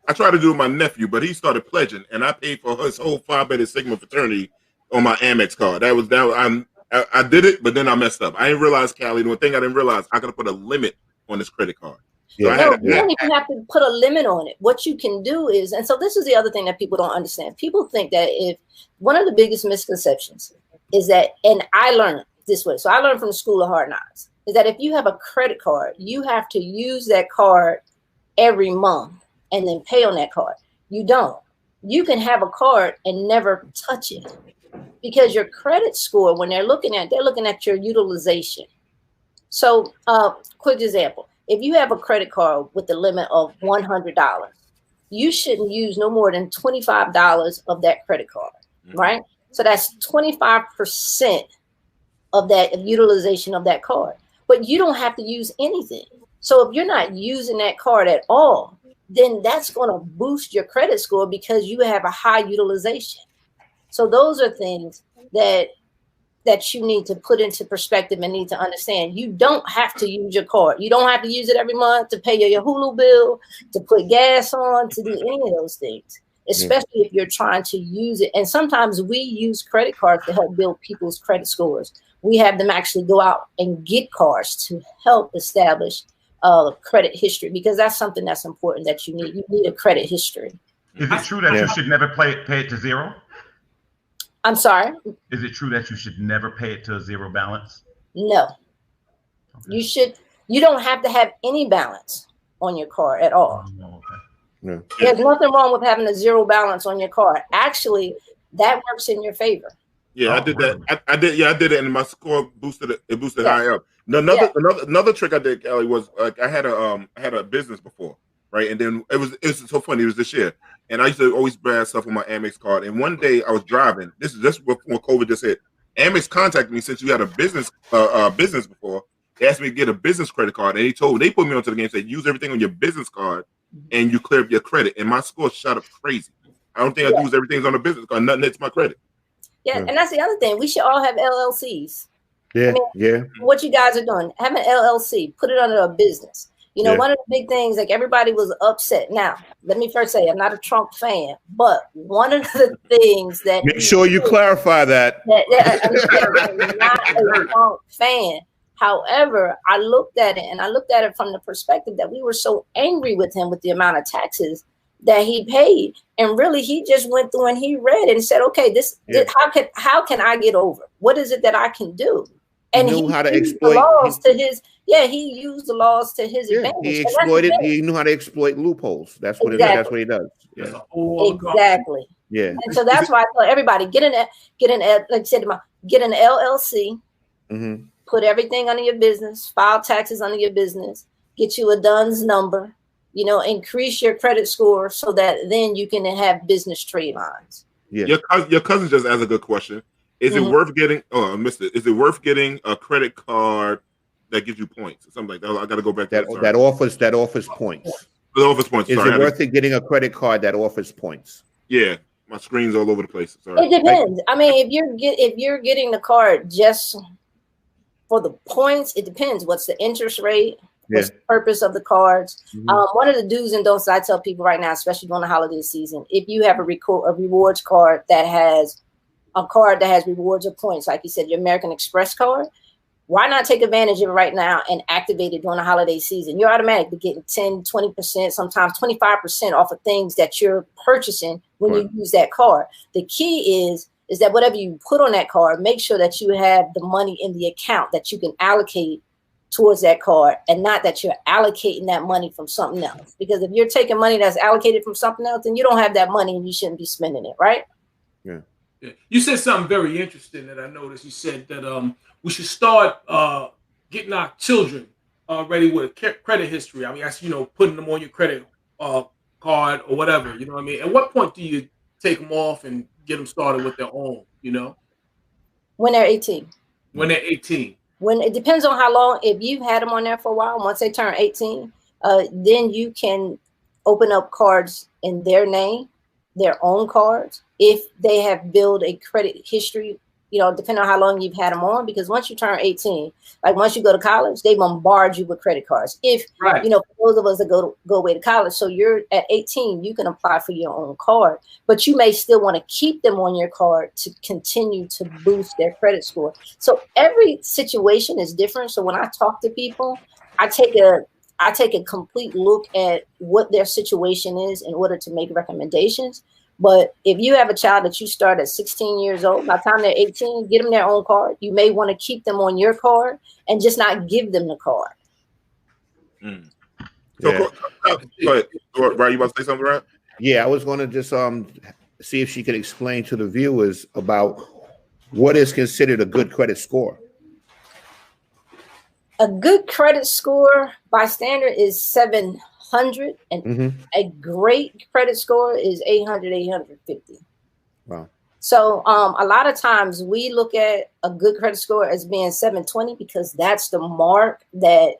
I tried to do it with my nephew, but he started pledging, and I paid for his whole Phi Beta Sigma fraternity on my Amex card. I did it, but then I messed up. I didn't realize, Callie, the one thing I didn't realize, I could put a limit on this credit card. So you don't even have to put a limit on it. What you can do is, and so this is the other thing that people don't understand. People think that if one of the biggest misconceptions is that, and I learned this way, so I learned from the School of Hard Knocks, is that if you have a credit card, you have to use that card every month and then pay on that card. You don't. You can have a card and never touch it, because your credit score, when they're looking at your utilization. So quick example, if you have a credit card with the limit of $100, you shouldn't use no more than $25 of that credit card, right? So that's 25% of that utilization of that card, but you don't have to use anything. So if you're not using that card at all, then that's going to boost your credit score because you have a high utilization. So those are things that you need to put into perspective and need to understand. You don't have to use your card. You don't have to use it every month to pay your Hulu bill, to put gas on, to do any of those things, especially if you're trying to use it. And sometimes we use credit cards to help build people's credit scores. We have them actually go out and get cards to help establish credit history, because that's something that's important that you need. You need a credit history. Is it true that you should never pay it to zero? I'm sorry? Is it true that you should never pay it to a zero balance? No. Okay. You don't have to have any balance on your card at all. Oh, okay. There's nothing wrong with having a zero balance on your card. Actually, that works in your favor. Yeah, I did that. I did it, and my score boosted it. It boosted high up. Another trick I did, Kelly, was like I had a business before, right? And then it was so funny. It was this year, and I used to always buy stuff on my Amex card. And one day I was driving. This is just before COVID just hit. Amex contacted me, since you had a business before. They asked me to get a business credit card, and they put me onto the game. Said use everything on your business card, and you clear up your credit. And my score shot up crazy. I don't think I use everything on a business card. Nothing hits my credit. Yeah, and that's the other thing. We should all have LLCs. Yeah, What you guys are doing, have an LLC, put it under a business. One of the big things, like everybody was upset. Now, let me first say, I'm not a Trump fan, but one of the things that make sure you clarify that. I'm not a Trump fan. However, I looked at it from the perspective that we were so angry with him with the amount of taxes that he paid, and really he just went through and he read it and said, okay, how can I get over? What is it that I can do? And he how to exploit the laws to his he used the laws to his advantage. He exploited. He knew how to exploit loopholes. That's what that's what he does. Yeah. Exactly. Yeah. And so that's why I tell everybody get an LLC, put everything under your business, file taxes under your business, get you a DUNS number, increase your credit score so that then you can have business trade lines. Yeah. Your cousin just asked a good question. Is it worth getting? Oh, I missed it. Is it worth getting a credit card that gives you points or something like that? I got to go back to that offers points. The offers points. Is it worth it getting a credit card that offers points? Yeah, my screen's all over the place. Sorry. It depends. I mean, if you're getting the card just for the points, it depends. What's the interest rate? What's the purpose of the cards? One of the do's and don'ts I tell people right now, especially during the holiday season, if you have a rewards card that has rewards or points, like you said, your American Express card, why not take advantage of it right now and activate it during the holiday season? You're automatically getting 10, 20%, sometimes 25% off of things that you're purchasing when you use that card. The key is is that whatever you put on that card, make sure that you have the money in the account that you can allocate towards that card, and not that you're allocating that money from something else. Because if you're taking money that's allocated from something else, then you don't have that money and you shouldn't be spending it, right? Yeah. You said something very interesting that I noticed. You said that we should start getting our children ready with a credit history. I mean, that's, putting them on your credit card or whatever. You know what I mean? At what point do you take them off and get them started with their own? When they're 18. When they're 18. When it depends on how long. If you've had them on there for a while, once they turn 18, then you can open up cards in their name, their own cards, if they have built a credit history, depending on how long you've had them on. Because once you turn 18, like once you go to college, they bombard you with credit cards. If, right. For those of us that go away to college, so you're at 18, you can apply for your own card, but you may still want to keep them on your card to continue to boost their credit score. So every situation is different. So when I talk to people, I take a complete look at what their situation is in order to make recommendations. But if you have a child that you start at 16 years old, by the time they're 18, get them their own card. You may want to keep them on your card and just not give them the card. Mm. So go ahead. Brian, you about to say something, right? Yeah, I was going to just see if she could explain to the viewers about what is considered a good credit score. A good credit score by standard is 700, and a great credit score is 800, 850. Wow. So a lot of times we look at a good credit score as being 720 because that's the mark that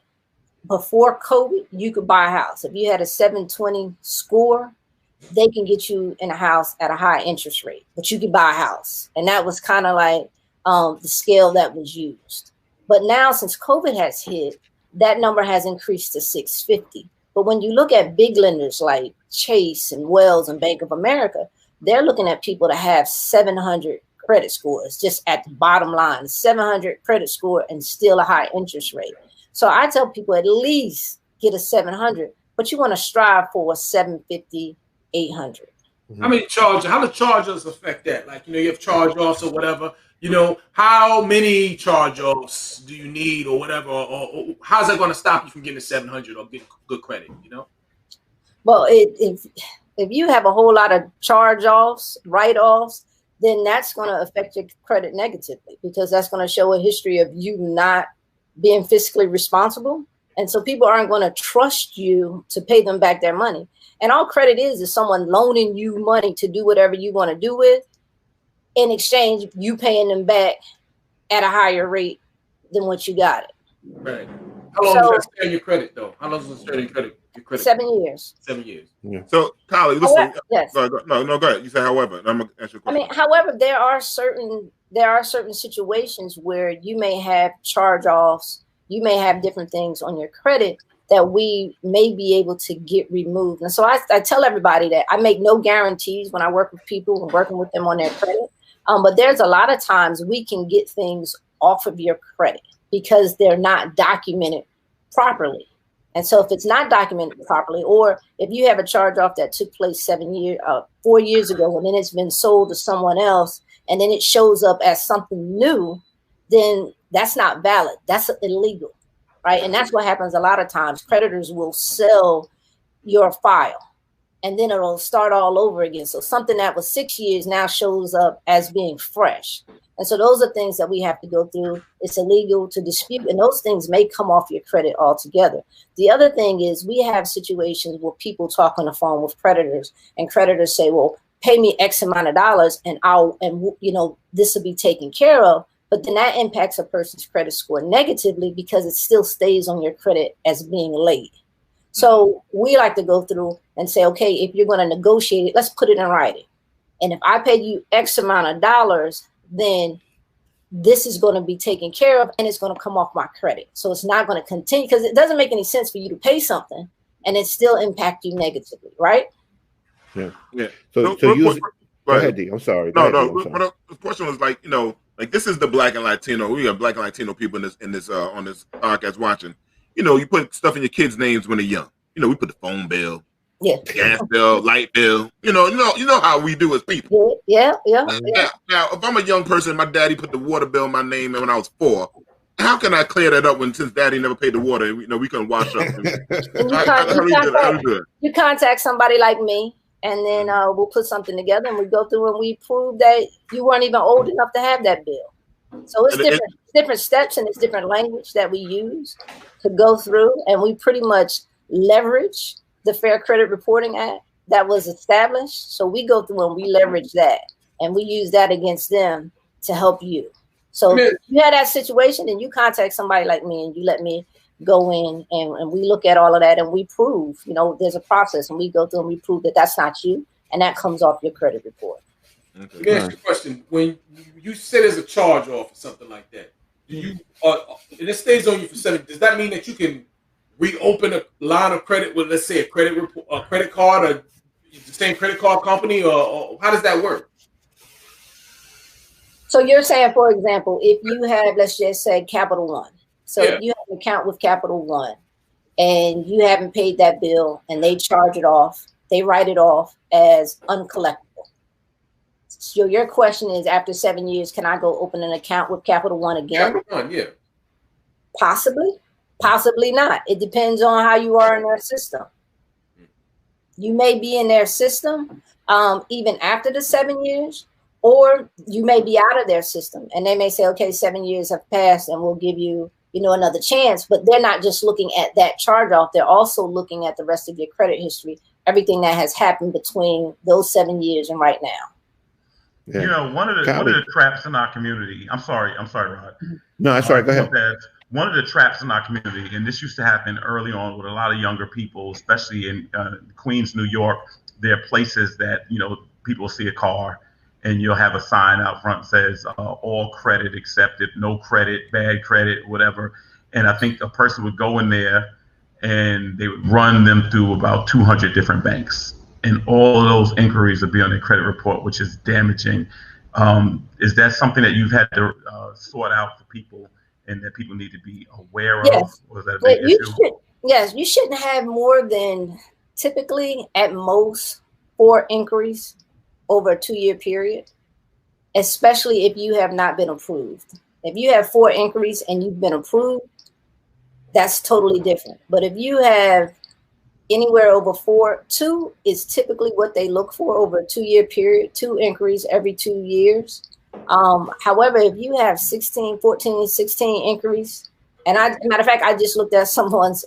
before COVID you could buy a house. If you had a 720 score, they can get you in a house at a high interest rate, but you could buy a house. And that was kind of like the scale that was used. But now since COVID has hit, that number has increased to 650. But when you look at big lenders like Chase and Wells and Bank of America, they're looking at people to have 700 credit scores, just at the bottom line, 700 credit score and still a high interest rate. So I tell people at least get a 700, but you want to strive for a 750, 800. How many charges? How do charges affect that? Like, you have charge-offs or whatever. How many charge-offs do you need or whatever? Or how's that going to stop you from getting a 700 or getting good credit, Well, if you have a whole lot of charge-offs, write-offs, then that's going to affect your credit negatively because that's going to show a history of you not being fiscally responsible. And so people aren't going to trust you to pay them back their money. And all credit is someone loaning you money to do whatever you want to do with. In exchange, you paying them back at a higher rate than what you got it. Right. How long does that stay in your credit, though? How long does it stay in your credit? 7 years. 7 years. Yeah. So, Kylie, listen. Yes. Go ahead. You say, however. I'm going to ask you a question. However, there are certain situations where you may have charge-offs. You may have different things on your credit that we may be able to get removed. And so I tell everybody that I make no guarantees when I work with people and working with them on their credit. But there's a lot of times we can get things off of your credit because they're not documented properly. And so if it's not documented properly, or if you have a charge off that took place 4 years ago, and then it's been sold to someone else, and then it shows up as something new, then that's not valid. That's illegal, right? And that's what happens a lot of times. Creditors will sell your file, and then it'll start all over again. So something that was 6 years now shows up as being fresh. And so those are things that we have to go through. It's illegal to dispute, and those things may come off your credit altogether. The other thing is we have situations where people talk on the phone with creditors, and creditors say, well, pay me X amount of dollars and this will be taken care of. But then that impacts a person's credit score negatively because it still stays on your credit as being late. So we like to go through and say, okay, if you're going to negotiate it, let's put it in writing. And if I pay you X amount of dollars, then this is going to be taken care of and it's going to come off my credit. So it's not going to continue because it doesn't make any sense for you to pay something and it still impact you negatively, right? Yeah. Yeah. So use go ahead, D. I'm sorry. The question was like, like this is the Black and Latino. We have Black and Latino people in this on this podcast watching. You put stuff in your kids' names when they're young. We put the phone bill, Yeah. Gas bill, light bill. You know how we do as people. Yeah. Now, if I'm a young person, my daddy put the water bill in my name when I was 4. How can I clear that up since daddy never paid the water? We couldn't wash up. You contact somebody like me, and then we'll put something together, and we go through and we prove that you weren't even old enough to have that bill. So it's different steps, and it's different language that we use to go through, and we pretty much leverage the Fair Credit Reporting Act that was established. So we go through and we leverage that, and we use that against them to help you. So if you had that situation, and you contact somebody like me, and you let me go in and we look at all of that, and we prove, there's a process, and we go through and we prove that that's not you, and that comes off your credit report. Okay. Let me ask you a question. When you sit as a charge off or something like that, do you and it stays on you for 7, does that mean that you can reopen a line of credit with, let's say, a credit card, or the same credit card company, or how does that work? So you're saying, for example, if you have, let's just say, Capital One. So if you have an account with Capital One and you haven't paid that bill and they charge it off, they write it off as uncollectible. So your question is, after 7 years, can I go open an account with Capital One again? Capital One, yeah. Possibly not. It depends on how you are in their system. You may be in their system even after the 7 years, or you may be out of their system, and they may say, okay, 7 years have passed and we'll give you, another chance. But they're not just looking at that charge off. They're also looking at the rest of your credit history, everything that has happened between those 7 years and right now. Yeah. One of the traps in our community. I'm sorry, Rod. No, I'm sorry. Go ahead. One of the traps in our community, and this used to happen early on with a lot of younger people, especially in Queens, New York. There are places that people see a car, and you'll have a sign out front that says all credit accepted, no credit, bad credit, whatever. And I think a person would go in there and they would run them through about 200 different banks. And all of those inquiries would be on their credit report, which is damaging. Is that something that you've had to sort out for people and that people need to be aware of? Or is that a big issue? Yes, you shouldn't have more than typically at most 4 inquiries over a 2-year period, especially if you have not been approved. If you have 4 inquiries and you've been approved, that's totally different. But if you have anywhere over 4, 2 is typically what they look for over a 2-year period, 2 inquiries every 2 years. However, if you have 14, 16 inquiries, and matter of fact, I just looked at someone's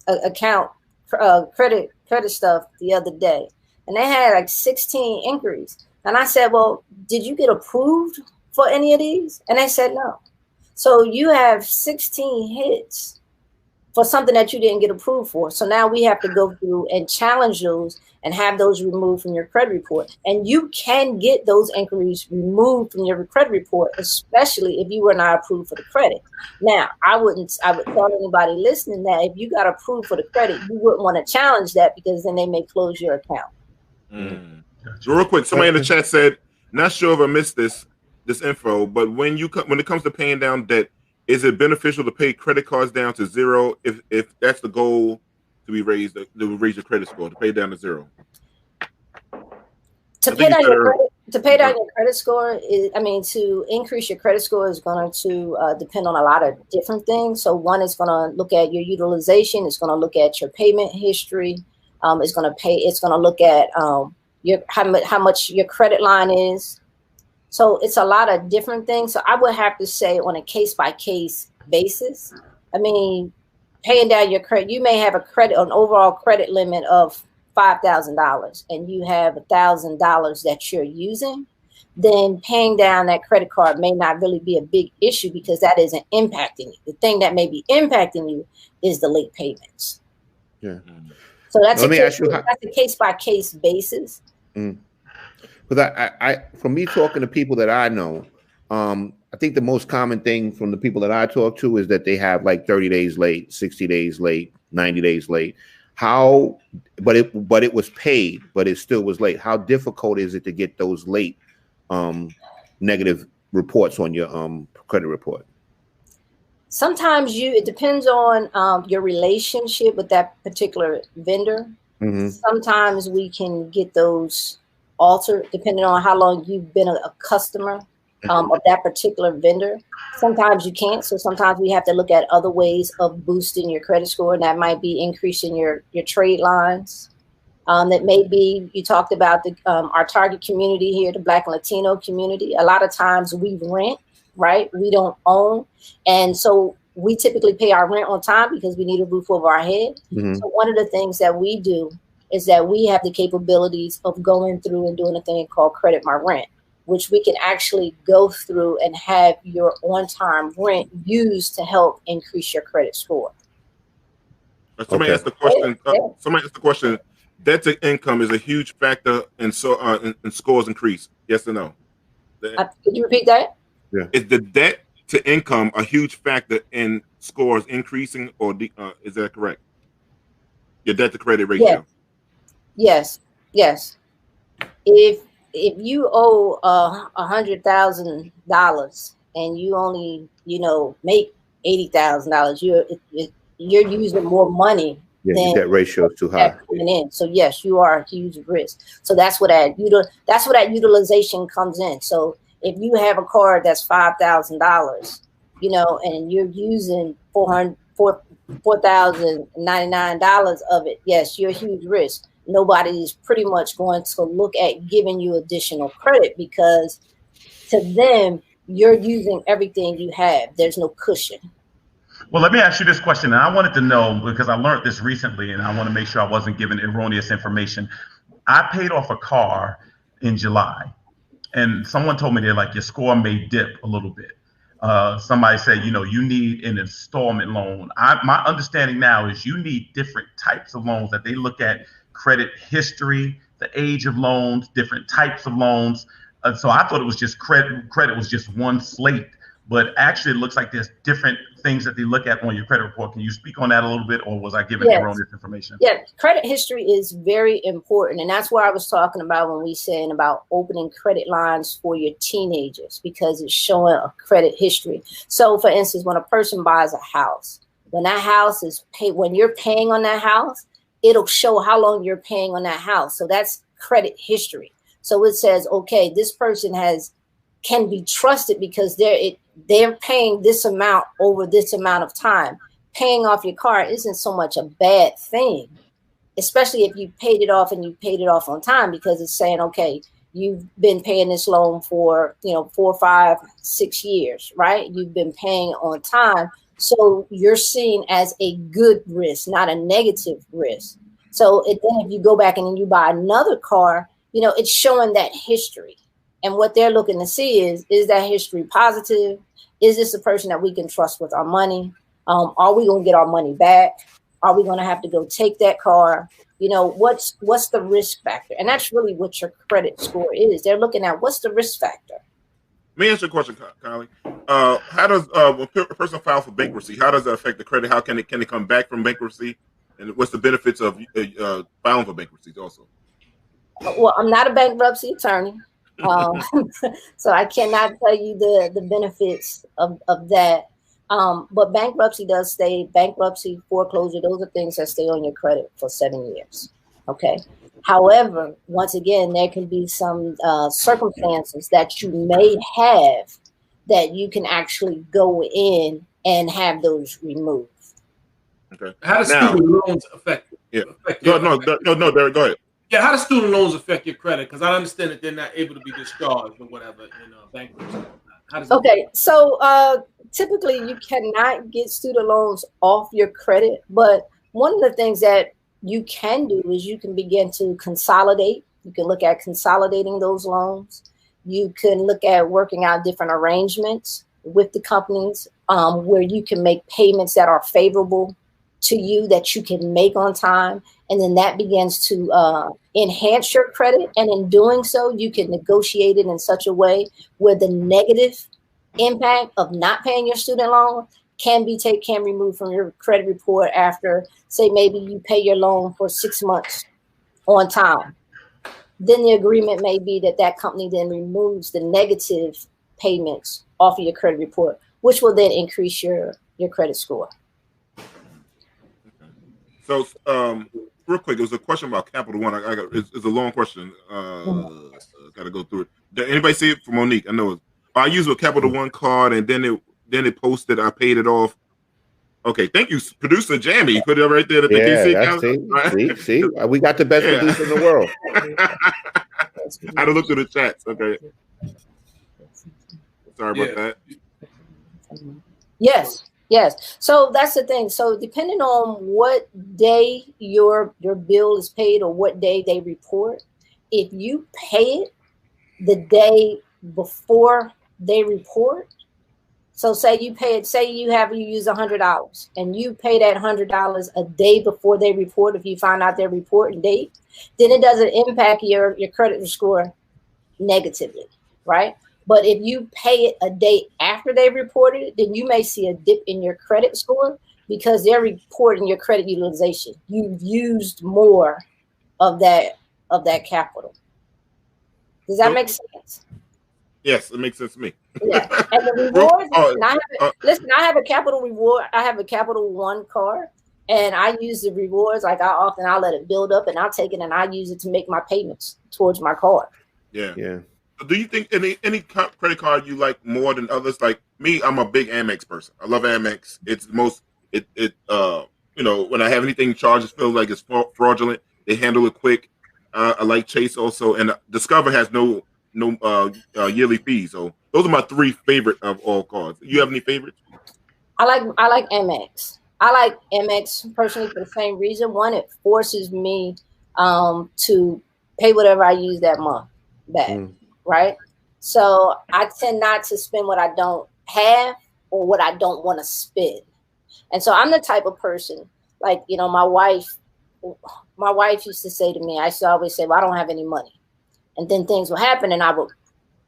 account credit stuff the other day, and they had like 16 inquiries. And I said, well, did you get approved for any of these? And they said no. So you have 16 hits for something that you didn't get approved for. So now we have to go through and challenge those and have those removed from your credit report. And you can get those inquiries removed from your credit report, especially if you were not approved for the credit. Now, I would tell anybody listening that if you got approved for the credit, you wouldn't want to challenge that, because then they may close your account. So real quick, somebody in the chat said, not sure if I missed this info, but when it comes to paying down debt, is it beneficial to pay credit cards down to 0 if that's the goal to raise your credit score, to pay down to 0? To pay down your credit score to increase your credit score is going to depend on a lot of different things. So one is going to look at your utilization. It's going to look at your payment history. It's going to look at how much your credit line is. So it's a lot of different things. So I would have to say, on a case-by-case basis, paying down your credit, you may have an overall credit limit of $5,000 and you have $1,000 that you're using, then paying down that credit card may not really be a big issue, because that isn't impacting you. The thing that may be impacting you is the late payments. Yeah. So that's a case-by-case basis. Because from me talking to people that I know, I think the most common thing from the people that I talk to is that they have like 30 days late, 60 days late, 90 days late. But it was paid, but it still was late. How difficult is it to get those late negative reports on your credit report? Sometimes it depends on your relationship with that particular vendor. Sometimes we can get those altered depending on how long you've been a customer of that particular vendor. Sometimes you can't. So sometimes we have to look at other ways of boosting your credit score. And that might be increasing your trade lines. That may be, you talked about our target community here, the Black and Latino community. A lot of times we rent, right? We don't own. And so we typically pay our rent on time because we need a roof over our head. So one of the things that we do is that we have the capabilities of going through and doing a thing called Credit My Rent, which we can actually go through and have your on-time rent used to help increase your credit score. Somebody asked the question. Somebody asked the question. Debt to income is a huge factor in scores increase. Yes or no? Could you repeat that? Yeah. Is the debt to income a huge factor in scores increasing, or is that correct? Your debt to credit ratio. Yes. If you owe $100,000 and you only make $80,000, you're using more money. Yeah, debt ratio is too high. Coming in. So yes, you are a huge risk. So that's where that utilization comes in. So if you have a card that's $5,000, and you're using $4,099 of it, yes, you're a huge risk. Nobody's pretty much going to look at giving you additional credit because to them, you're using everything you have. There's no cushion. Well, let me ask you this question. And I wanted to know, because I learned this recently, and I want to make sure I wasn't giving erroneous information. I paid off a car in July, and someone told me that your score may dip a little bit. Somebody said, you need an installment loan. My understanding now is you need different types of loans, that they look at credit history, the age of loans, different types of loans. So I thought it was just credit was just one slate, but actually it looks like there's different things that they look at on your credit report. Can you speak on that a little bit, or was I giving erroneous information? Yeah, credit history is very important. And that's what I was talking about when we saying about opening credit lines for your teenagers, because it's showing a credit history. So for instance, when a person buys a house, when that house is paid, when you're paying on that house, it'll show how long you're paying on that house. So that's credit history. So it says, okay, this person can be trusted because they're paying this amount over this amount of time. Paying off your car isn't so much a bad thing, especially if you paid it off and you paid it off on time, because it's saying, okay, you've been paying this loan for 4, 5, 6 years, right? You've been paying on time. So you're seen as a good risk, not a negative risk. So then if you go back and then you buy another car, it's showing that history. And what they're looking to see is that history positive? Is this a person that we can trust with our money? Are we going to get our money back? Are we going to have to go take that car? What's the risk factor? And that's really what your credit score is. They're looking at what's the risk factor. Let me ask you a question, Kylie. How does when a person files for bankruptcy, how does that affect the credit? How can they come back from bankruptcy? And what's the benefits of filing for bankruptcy also? Well, I'm not a bankruptcy attorney. So I cannot tell you the benefits of that. But bankruptcy does stay, bankruptcy, foreclosure, those are things that stay on your credit for 7 years. Okay. However, once again, there can be some circumstances that you may have that you can actually go in and have those removed. Okay. How does student loans affect? Yeah. No, Derek, go ahead. Yeah, how do student loans affect your credit? Because I understand that they're not able to be discharged or whatever in bankruptcy. Okay, so typically you cannot get student loans off your credit, but one of the things that you can do is you can begin to consolidate. You can look at consolidating those loans. You can look at working out different arrangements with the companies where you can make payments that are favorable to you, that you can make on time. And then that begins to enhance your credit. And in doing so, you can negotiate it in such a way where the negative impact of not paying your student loan can be removed from your credit report after, say, maybe you pay your loan for 6 months on time. Then the agreement may be that company then removes the negative payments off of your credit report, which will then increase your credit score. So real quick, it was a question about Capital One. It's a long question. Got to go through it. Did anybody see it from Monique? I know I used a Capital One card, and then it posted. I paid it off. Okay, thank you, producer Jamie. Put it right there. See, we got the best producer in the world. I had to look through the chats. Okay, sorry about that. Yes. So that's the thing. So depending on what day your bill is paid or what day they report, if you pay it the day before they report, so say you pay it, say you use $100 and you pay that $100 a day before they report. If you find out their reporting date, then it doesn't impact your credit score negatively, right? But if you pay it a day after they reported it, then you may see a dip in your credit score because they're reporting your credit utilization. You've used more of that capital. Does that make sense? Yes, it makes sense to me. Yeah, and the rewards. I have a Capital Reward. I have a Capital One card, and I use the rewards. Like I'll let it build up, and I'll take it and I use it to make my payments towards my card. Yeah. Do you think any credit card you like more than others? Like me, I'm a big Amex person. I love Amex. It's the most. When I have anything charged, it feels like it's fraudulent. They handle it quick. I like Chase also, and Discover has no yearly fees. So those are my three favorite of all cards. You have any favorites? I like Amex. I like Amex personally for the same reason. One, it forces me to pay whatever I use that month back. Right. So I tend not to spend what I don't have or what I don't want to spend. And so I'm the type of person, like, my wife used to say to me, I used to always say, well, I don't have any money. And then things will happen and I would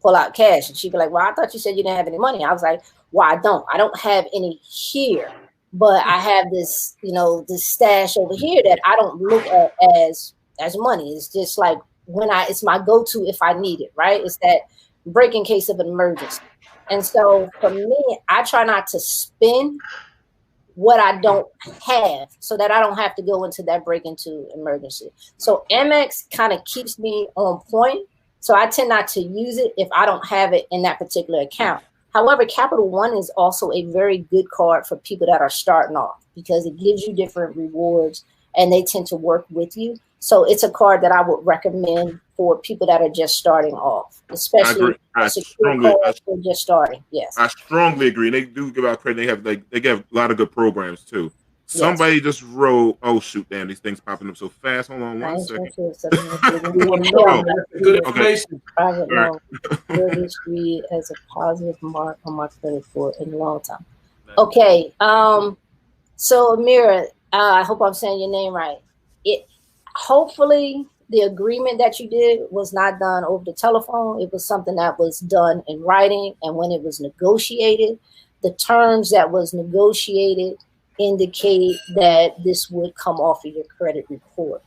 pull out cash and she'd be like, well, I thought you said you didn't have any money. I was like, well, I don't have any here, but I have this, this stash over here that I don't look at as money. It's just like, it's my go-to if I need it, right? It's that break in case of an emergency. And so for me, I try not to spend what I don't have so that I don't have to go into that break into emergency. So Amex kind of keeps me on point. So I tend not to use it if I don't have it in that particular account. However, Capital One is also a very good card for people that are starting off because it gives you different rewards and they tend to work with you. So it's a card that I would recommend for people that are just starting off, especially for just starting. Yes, I strongly agree. They do give out credit. They give a lot of good programs too. Somebody just wrote. Oh shoot! Damn, these things popping up so fast. Hold on one second. Good information. Private loan will read as a positive mark on my credit score in a long time. Okay. So Amira, I hope I'm saying your name right. Hopefully the agreement that you did was not done over the telephone. It was something that was done in writing. And when it was negotiated, the terms that was negotiated indicate that this would come off of your credit report.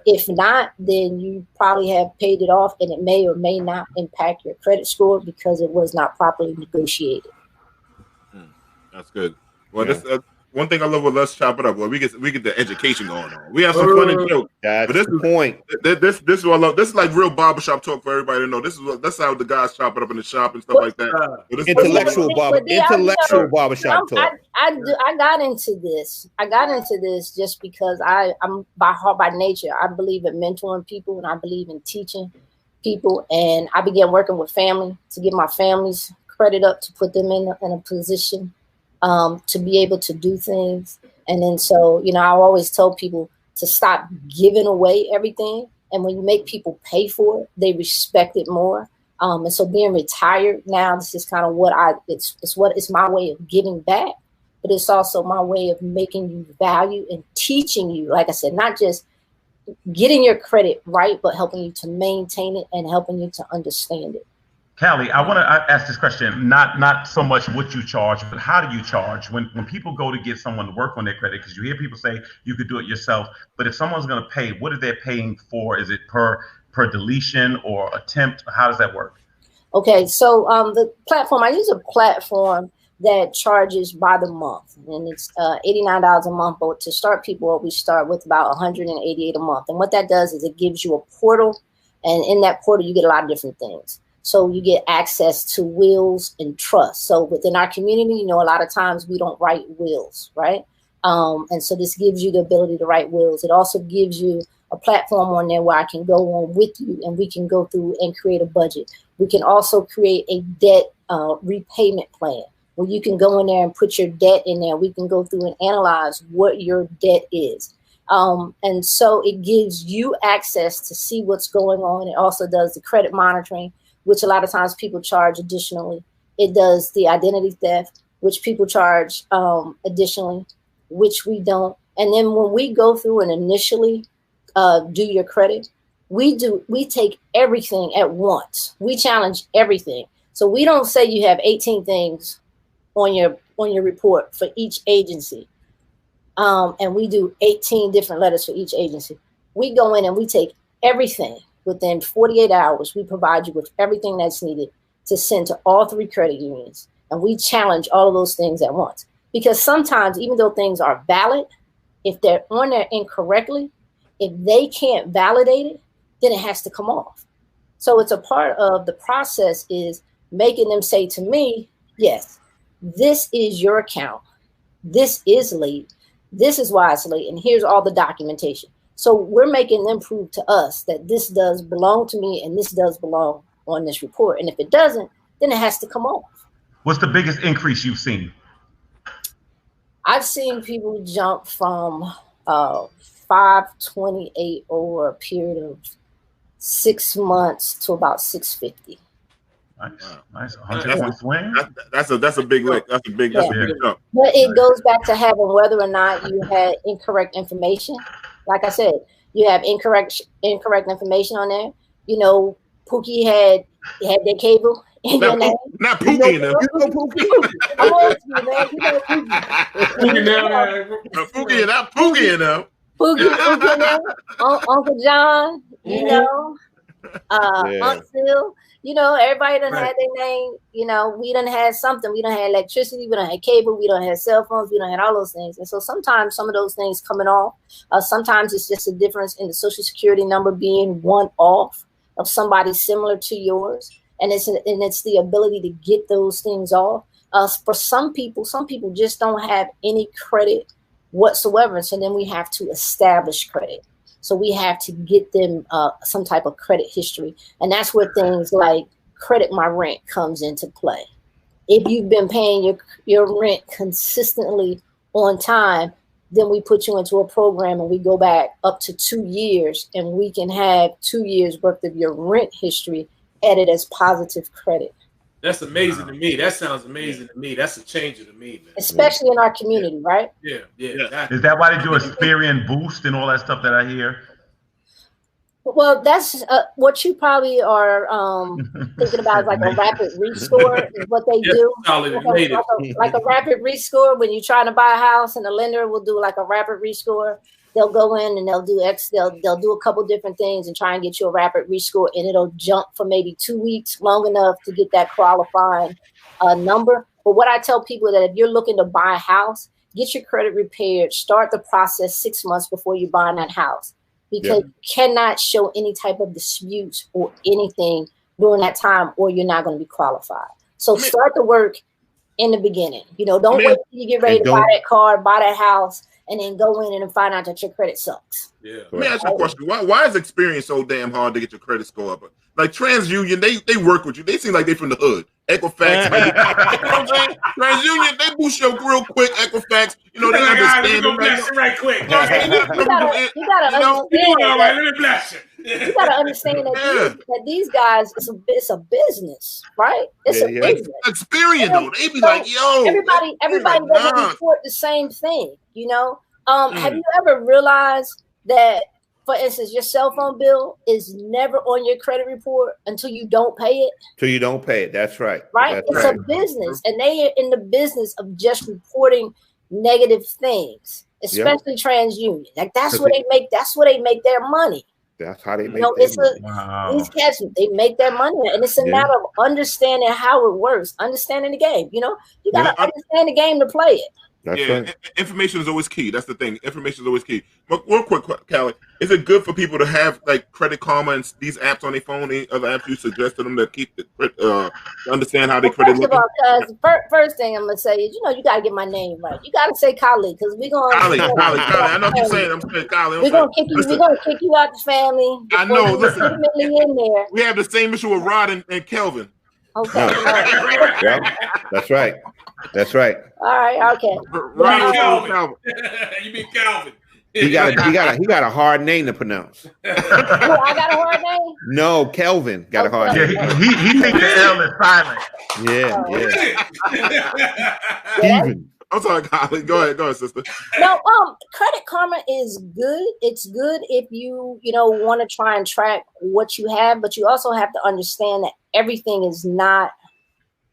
If not, then you probably have paid it off and it may or may not impact your credit score because it was not properly negotiated. That's good. Well, this one thing I love with Let's Chop It Up. Well, we get the education going on. We have some fun and jokes. That's the point. This is what I love. This is like real barbershop talk for everybody to know. That's how the guys chop it up in the shop and stuff like that. Intellectual barbershop talk. I got into this. Just because I'm by nature. I believe in mentoring people and I believe in teaching people. And I began working with family to get my family's credit up to put them in a position to be able to do things. And then so, I always tell people to stop giving away everything. And when you make people pay for it, they respect it more. And so being retired now, this is kind of it's my way of giving back, but it's also my way of making you value and teaching you, like I said, not just getting your credit right, but helping you to maintain it and helping you to understand it. Callie, I want to ask this question, not so much what you charge, but how do you charge? When people go to get someone to work on their credit, because you hear people say you could do it yourself, but if someone's going to pay, what are they paying for? Is it per deletion or attempt? How does that work? Okay, so the platform, I use a platform that charges by the month, and it's $89 a month. But to start people, we start with about $188 a month. And what that does is it gives you a portal, and in that portal you get a lot of different things. So you get access to wills and trusts. So within our community, a lot of times we don't write wills, right? And so this gives you the ability to write wills. It also gives you a platform on there where I can go on with you and we can go through and create a budget. We can also create a debt repayment plan where you can go in there and put your debt in there. We can go through and analyze what your debt is. And so it gives you access to see what's going on. It also does the credit monitoring, which a lot of times people charge additionally. It does the identity theft, which people charge additionally, which we don't. And then when we go through and initially do your credit, we take everything at once. We challenge everything. So we don't say you have 18 things on your report for each agency. And we do 18 different letters for each agency. We go in and we take everything. Within 48 hours, we provide you with everything that's needed to send to all 3 credit unions. And we challenge all of those things at once. Because sometimes, even though things are valid, if they're on there incorrectly, if they can't validate it, then it has to come off. So it's a part of the process is making them say to me, yes, this is your account. This is late. This is why it's late. And here's all the documentation. So we're making them prove to us that this does belong to me and this does belong on this report. And if it doesn't, then it has to come off. What's the biggest increase you've seen? I've seen people jump from 528 over a period of 6 months to about 650. Nice. 100 point swing. That's a big lick. That's a big jump. But it goes back to having whether or not you had incorrect information. Like I said, you have incorrect information on there. Pookie had their cable in your name. Not Pookie enough. I'm old school, man. Pookie, not Pookie enough. Pookie enough. Uncle John, Aunt Phil. Everybody done had their name. We done had something. We done had electricity. We done had cable. We done had cell phones. We done had all those things. And so sometimes some of those things coming off. Sometimes it's just a difference in the social security number being one off of somebody similar to yours. And it's the ability to get those things off. For some people just don't have any credit whatsoever. So then we have to establish credit. So we have to get them some type of credit history. And that's where things like Credit My Rent comes into play. If you've been paying your rent consistently on time, then we put you into a program and we go back up to 2 years and we can have 2 years worth of your rent history added as positive credit. That's amazing to me. That sounds amazing to me. That's a changer to me, man. Especially in our community, right? Yeah. Is that why they do Experian Boost and all that stuff that I hear? Well, that's what you probably are thinking about, is like a rapid restore is what they do. Like a rapid restore when you're trying to buy a house and the lender will do like a rapid restore. They'll go in and they'll do they'll do a couple different things and try and get you a rapid rescore, and it'll jump for maybe 2 weeks, long enough to get that qualifying number. But what I tell people that if you're looking to buy a house, get your credit repaired, start the process 6 months before you buy that house, because you cannot show any type of disputes or anything during that time, or you're not going to be qualified. So start the work in the beginning. Don't wait till you get ready to buy that car, buy that house, and then go in and find out that your credit sucks. Yeah. Let me ask you a question. Why is Experian so damn hard to get your credit score up? Like TransUnion, they work with you. They seem like they from the hood. Equifax, TransUnion, they boost you real quick. Equifax, they understand it right quick. You gotta understand that these guys, it's a business, right? It's a business. Experian though, they be like, yo, everybody doesn't report the same thing. Have you ever realized that, for instance, your cell phone bill is never on your credit report until you don't pay it? Till you don't pay it. That's right. Right? It's a business, and they are in the business of just reporting negative things, especially TransUnion. Like that's where they make their money. That's how they make these cats, they make their money, and it's a matter of understanding how it works, understanding the game. You know, you got to understand the game to play it. That's right. Information is always key. That's the thing. Information is always key. But real quick, Callie, is it good for people to have like Credit Karma and these apps on their phone? Any other apps you suggest to them to keep to understand how they credit? First of all, first thing I'm gonna say is, you gotta get my name right. You gotta say Kylie, because we're gonna Kylie. I know what you're saying. I'm saying Kylie. We're gonna kick you. We're gonna kick you out the family. I know. Listen, in there. We have the same issue with Rod and Kelvin. Okay. Yeah, that's right. That's right. All right. Okay. Calvin. You mean Calvin? He got a hard name to pronounce. I got a hard name? No, Kelvin got a hard name. He thinks the L is silent. Yeah. I'm sorry, Kylie. Go ahead, sister. No, Credit Karma is good. It's good if you want to try and track what you have, but you also have to understand that everything is not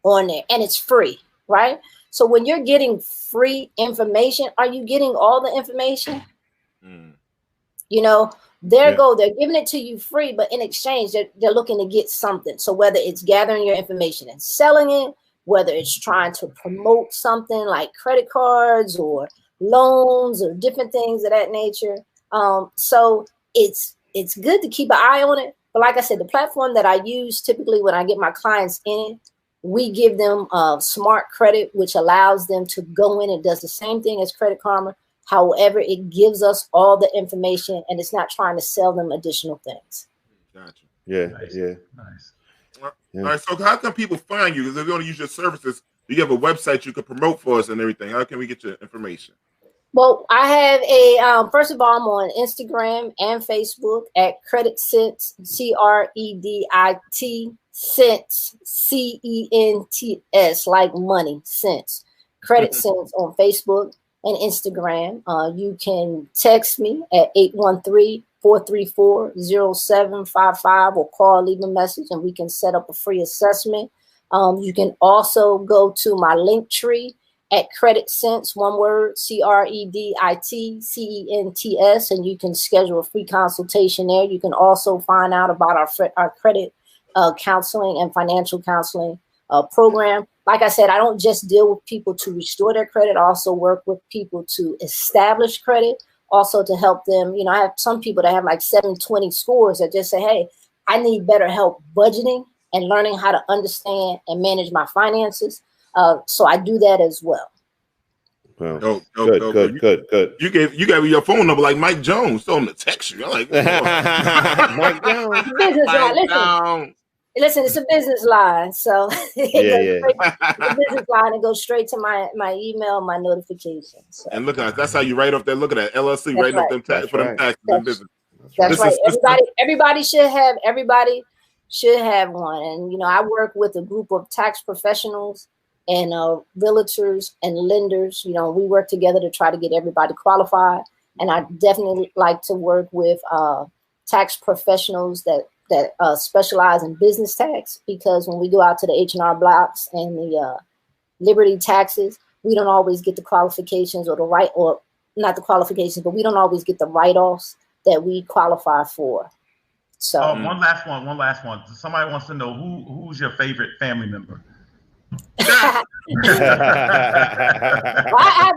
on there, and it's free, right? So when you're getting free information, are you getting all the information? They're giving it to you free, but in exchange, they're looking to get something. So whether it's gathering your information and selling it, whether it's trying to promote something like credit cards or loans or different things of that nature. So it's good to keep an eye on it. But like I said, the platform that I use typically when I get my clients in it, we give them smart credit, which allows them to go in and does the same thing as Credit Karma. However, it gives us all the information, and it's not trying to sell them additional things. Gotcha. Yeah. Nice. Yeah. Nice. All right. So how can people find you? If they want to use your services, do you have a website you can promote for us and everything? How can we get your information? Well, I have a first of all, I'm on Instagram and Facebook at Credit Sense, CREDIT Sense, CENTS, like money, sense. Credit Sense on Facebook and Instagram. You can text me at 813-434-0755 or call, leave a message, and we can set up a free assessment. You can also go to my link tree at Credit Sense, one word, CREDITCENTS, and you can schedule a free consultation there. You can also find out about our credit counseling and financial counseling program. Like I said, I don't just deal with people to restore their credit. I also work with people to establish credit, also to help them. I have some people that have like 720 scores that just say, hey, I need better help budgeting and learning how to understand and manage my finances. So I do that as well. Well, good. You gave me your phone number like Mike Jones. Told him to text you. I'm like, Mike Jones. Listen, it's a business line, so the business line, it goes straight to my email, my notifications. So. And look at that's how you write off that. Look at that LLC, writing off them taxes for them taxes in business. That's right. Everybody should have one. And I work with a group of tax professionals and realtors and lenders. We work together to try to get everybody qualified. And I definitely like to work with tax professionals that specialize in business tax, because when we go out to the H&R blocks and the Liberty taxes, we don't always get the qualifications or not the qualifications, but we don't always get the write-offs that we qualify for. So one last one. Somebody wants to know who's your favorite family member? I have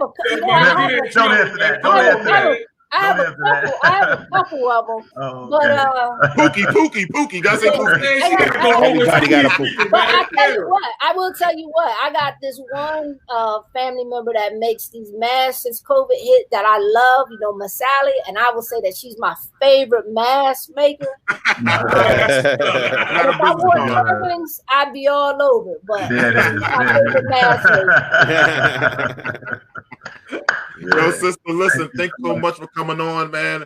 a couple of them. Oh, okay. But Pookie. Gotta say Pookie. Everybody got a Pookie. But I will tell you what. I got this one family member that makes these masks since COVID hit that I love. Miss Sally, and I will say that she's my favorite mask maker. If I wore turbans, I'd be all over. But she's my favorite mask maker. Yo, sister, listen, thank you so much for coming on, man.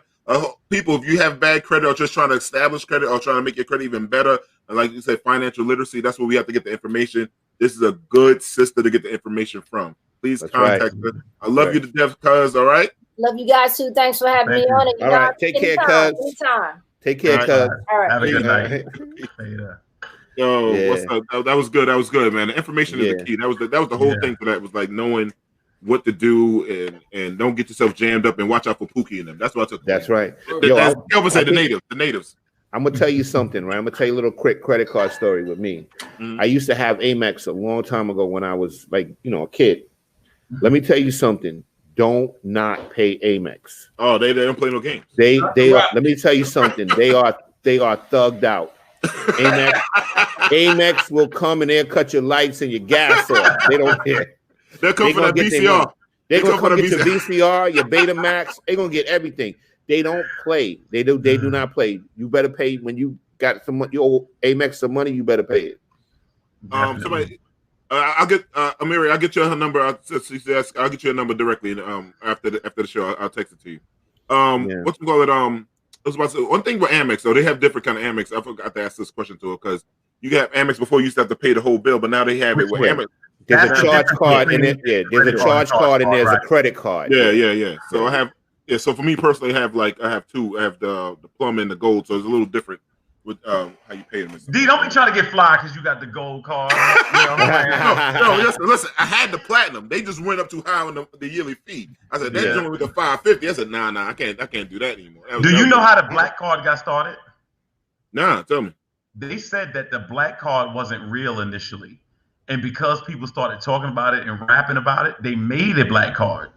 People, if you have bad credit or just trying to establish credit or trying to make your credit even better, and like you said, financial literacy, that's where we have to get the information. This is a good sister to get the information from. Please contact her. I love you to death, cuz, all right? Love you guys too. Thanks for having me on. And all right, take care, cuz. Anytime. Take care, cuz. All right. Have a good night. Yo, what's up? That was good. Man. The information is the key. That was the whole thing for that was like knowing what to do, and don't get yourself jammed up, and watch out for Pookie and them. That's what I took. That's right. Elvis said the natives. I'm gonna tell you something, right? I'm gonna tell you a little quick credit card story with me. I used to have Amex a long time ago when I was like, a kid. Let me tell you something. Don't not pay Amex. Oh, they don't play no games. They are, let me tell you something. They are thugged out. Amex will come and they'll cut your lights and your gas off. They don't care. They'll come for that VCR. They're gonna come get your VCR, your Betamax. They're gonna get everything. They don't play. They do not play. You better pay when you got your Amex some money. You better pay it. Somebody, I'll get Amiri. I'll get you her number. I'll get you a number directly. After the show, I'll text it to you. What's you call it? I was about to say, one thing with Amex, though, they have different kind of Amex. I forgot to ask this question to her because you got Amex before you used to have to pay the whole bill, but now they have it with Amex. There's a charge card in it. Yeah, there's a charge card and there's a credit card. Yeah. So I have. Yeah, so for me personally, I have two. I have the plum and the gold, so it's a little different with how you pay them. D, don't be trying to get fly because you got the gold card. No, listen. I had the platinum. They just went up too high on the yearly fee. I said that's only the $550. I said nah, I can't do that anymore. Do you know how the black card got started? Nah, tell me. They said that the black card wasn't real initially, and because people started talking about it and rapping about it, they made a black card.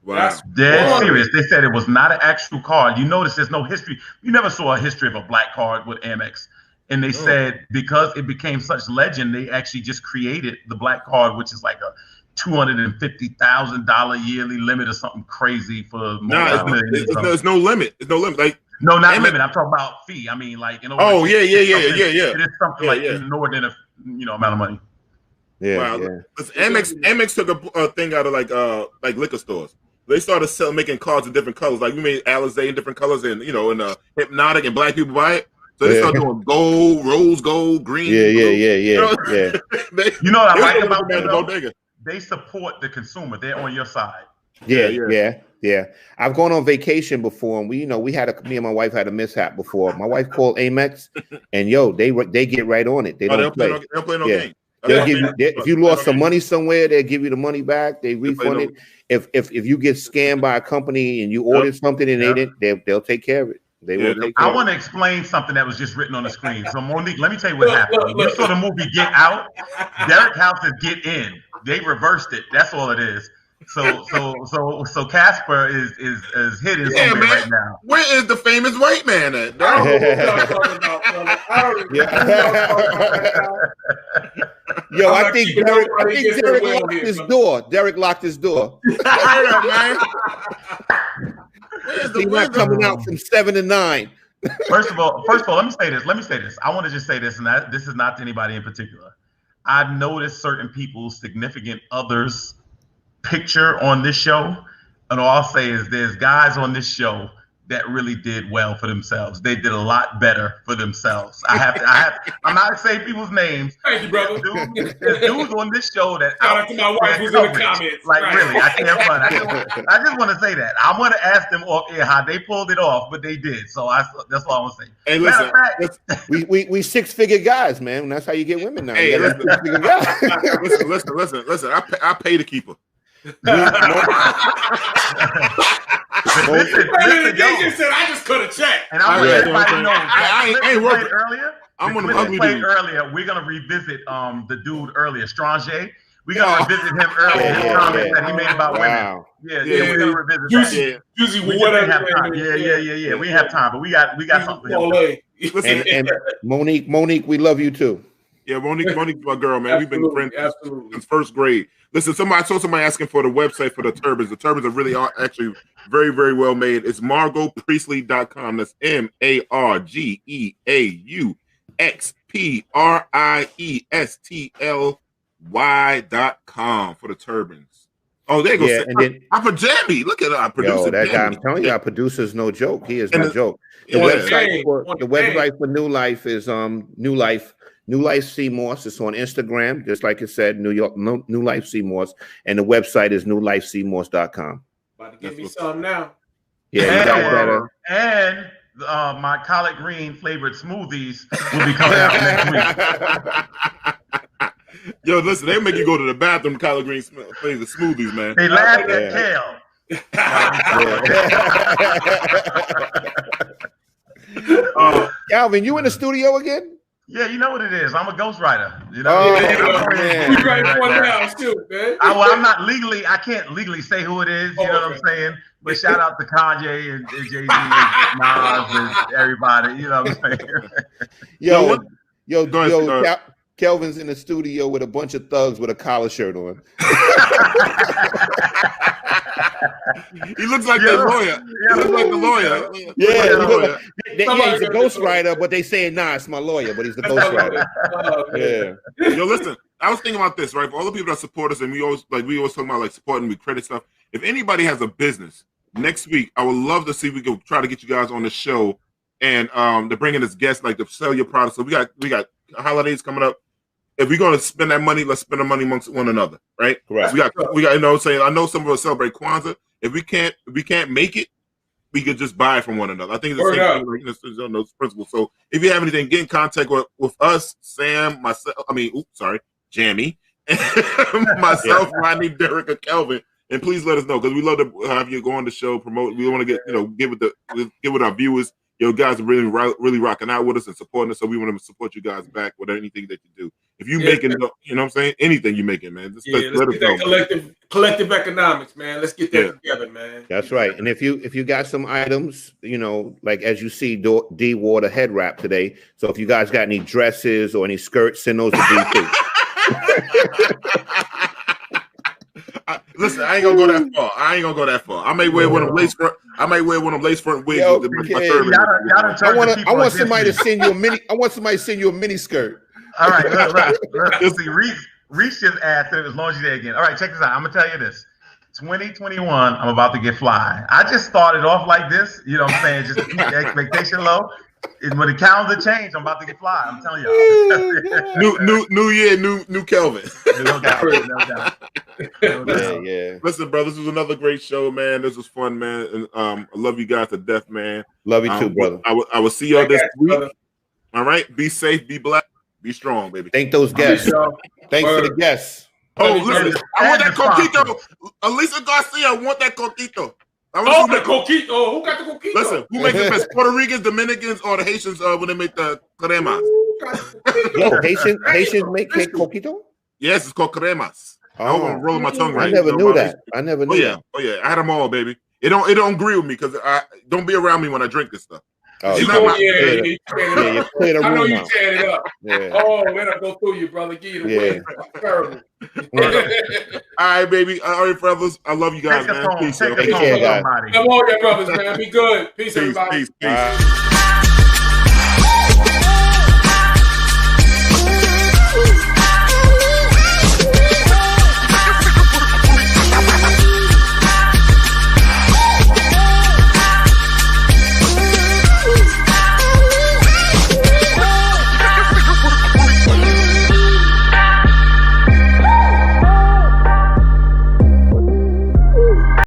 Wow. That's dead serious. They said it was not an actual card. You notice there's no history. You never saw a history of a black card with Amex. And they said because it became such legend, they actually just created the black card, which is like a $250,000 yearly limit or something crazy for there's no limit. There's no limit. Like no, not Amex. Limit. I'm talking about fee. I mean, like yeah. It is something like inordinate, amount of money. Yeah, wow. Amex took a thing out of like liquor stores. They started making cards in different colors. Like we made Alizé in different colors, and and Hypnotic, and black people buy it. So they started doing gold, rose gold, green. Yeah. You know what I like about them? They support the consumer. They're on your side. Yeah. I've gone on vacation before, and me and my wife had a mishap before. My wife called Amex, and they get right on it. They don't play. They don't play no game. They'll give you, if you lost some money somewhere, they'll give you the money back. They refund it. If you get scammed by a company and you ordered something and they didn't, they'll take care of it. They will take care I want to explain something that was just written on the screen. So Monique, let me tell you what happened. You saw the movie Get Out. Derek House is Get In. They reversed it. That's all it is. So Casper is hidden somewhere right now. Where is the famous white man at? I think Derek locked his door. Derek locked his door. He's not coming out from 7 to 9. First of all, let me say this. I want to just say this, and this is not to anybody in particular. I've noticed certain people's significant others picture on this show, and all I'll say is there's guys on this show that really did well for themselves. They did a lot better for themselves. I'm not saying people's names. Thank you, brother. There's dudes on this show that shout out to my wife who's in the comments. Like really, I can't fun. I just want to say that. I want to ask them off air how they pulled it off, but they did. So that's all I want to say. Hey, listen, we 6-figure guys, man. That's how you get women now. Hey, listen, listen. I pay to keep her. I just cut a check. And I want everybody to know. I ain't working earlier. I'm on the ugly dude. Earlier, we're gonna revisit the dude earlier, Strange. We're gonna revisit him earlier. His comments that he made about women. Yeah, we're gonna revisit Juicy, we didn't have time. Yeah. We didn't have time, but we got something for him. And Monique, we love you too. Yeah, Monique's my girl, man. We've been friends since first grade. Listen, I saw somebody asking for the website for the turbans. The turbans are really actually very, very well made. It's MargotPriestley.com. That's MargotPriestley.com for the turbans. Oh, there you go. And then Papa Jammy. Look at our producer. That guy, I'm telling you, our producer's no joke. He is no joke. The website for New Life is New Life Seymour's. It's on Instagram, just like it said, New Life Seymour's, and the website is newlifeseymours.com. About to give me some now. Yeah, and my collard green flavored smoothies will be coming out next week. Yo, listen, they make you go to the bathroom, collard green smoothies, man. They laugh at kale. Calvin, you in the studio again? Yeah, you know what it is. I'm a ghostwriter. You know, You writing one now, too, man. I'm not legally. I can't legally say who it is. You know what I'm saying? But shout out to Kanye and Jay-Z and Nas and everybody. You know what I'm saying? Yo, Kelvin's in the studio with a bunch of thugs with a collar shirt on. He looks like the lawyer. He looks like the lawyer. Yeah, he's a ghostwriter, but they say, nah, it's my lawyer, but he's the ghostwriter. Yo, listen, I was thinking about this, right? For all the people that support us, and we always talk about like supporting, we credit stuff. If anybody has a business next week, I would love to see if we can try to get you guys on the show and to bring in this guest, like to sell your products. So we got holidays coming up. If we're gonna spend that money, let's spend the money amongst one another, right? Correct. So we got you know saying I know some of us celebrate Kwanzaa. If we can't make it, we could just buy from one another. I think it's the same thing, like, on those principles. So if you have anything, get in contact with us, Sam, myself. Jamie, myself, Rodney, Derek, or Kelvin, and please let us know because we love to have you go on the show, promote. We want to get with our viewers. You guys are really rocking out with us and supporting us. So we want to support you guys back with anything that you do. If you making, you know what I'm saying, anything you making, man. Let's get that collective economics, man. Let's get that together, man. That's right. And if you got some items, like as you see, D wore the head wrap today. So if you guys got any dresses or any skirts, send those to D too. Listen, I ain't gonna go that far. I may wear one of them lace front. Wigs. I want somebody to send you a mini. I want somebody to send you a mini skirt. All right, look. See, Reese just asked it as long as you're there again. All right, check this out. I'm gonna tell you this. 2021, I'm about to get fly. I just started off like this. You know what I'm saying? Just keep the expectation low. And when the calendar changed, I'm about to get fly. I'm telling y'all. New year, new Kelvin. No doubt. Yeah. Listen, bro, this was another great show, man. This was fun, man. And I love you guys to death, man. Love you too, brother. I will see y'all this week. Brother. All right. Be safe, be blessed, be strong, baby. Thank those guests. Thanks for the guests. Oh, listen, I want that coquito. Elisa Garcia, I want that coquito. The coquito. Who got the coquito? Listen, who makes the best? Puerto Ricans, Dominicans, or the Haitians when they make the cremas? Yo, Haitians make coquito? Yes, it's called cremas. I'm gonna roll my tongue right. I never knew that. I never knew that. Oh yeah, I had them all, baby. It don't agree with me because I don't be around me when I drink this stuff. Oh, you know you I know you tearing it up. Yeah. Oh, let her go through you, brother. Give you the win. Terrible. All right, baby. All right, brothers. I love you guys, man. Peace. Come on, brothers, man. Be good. Peace, everybody. Peace.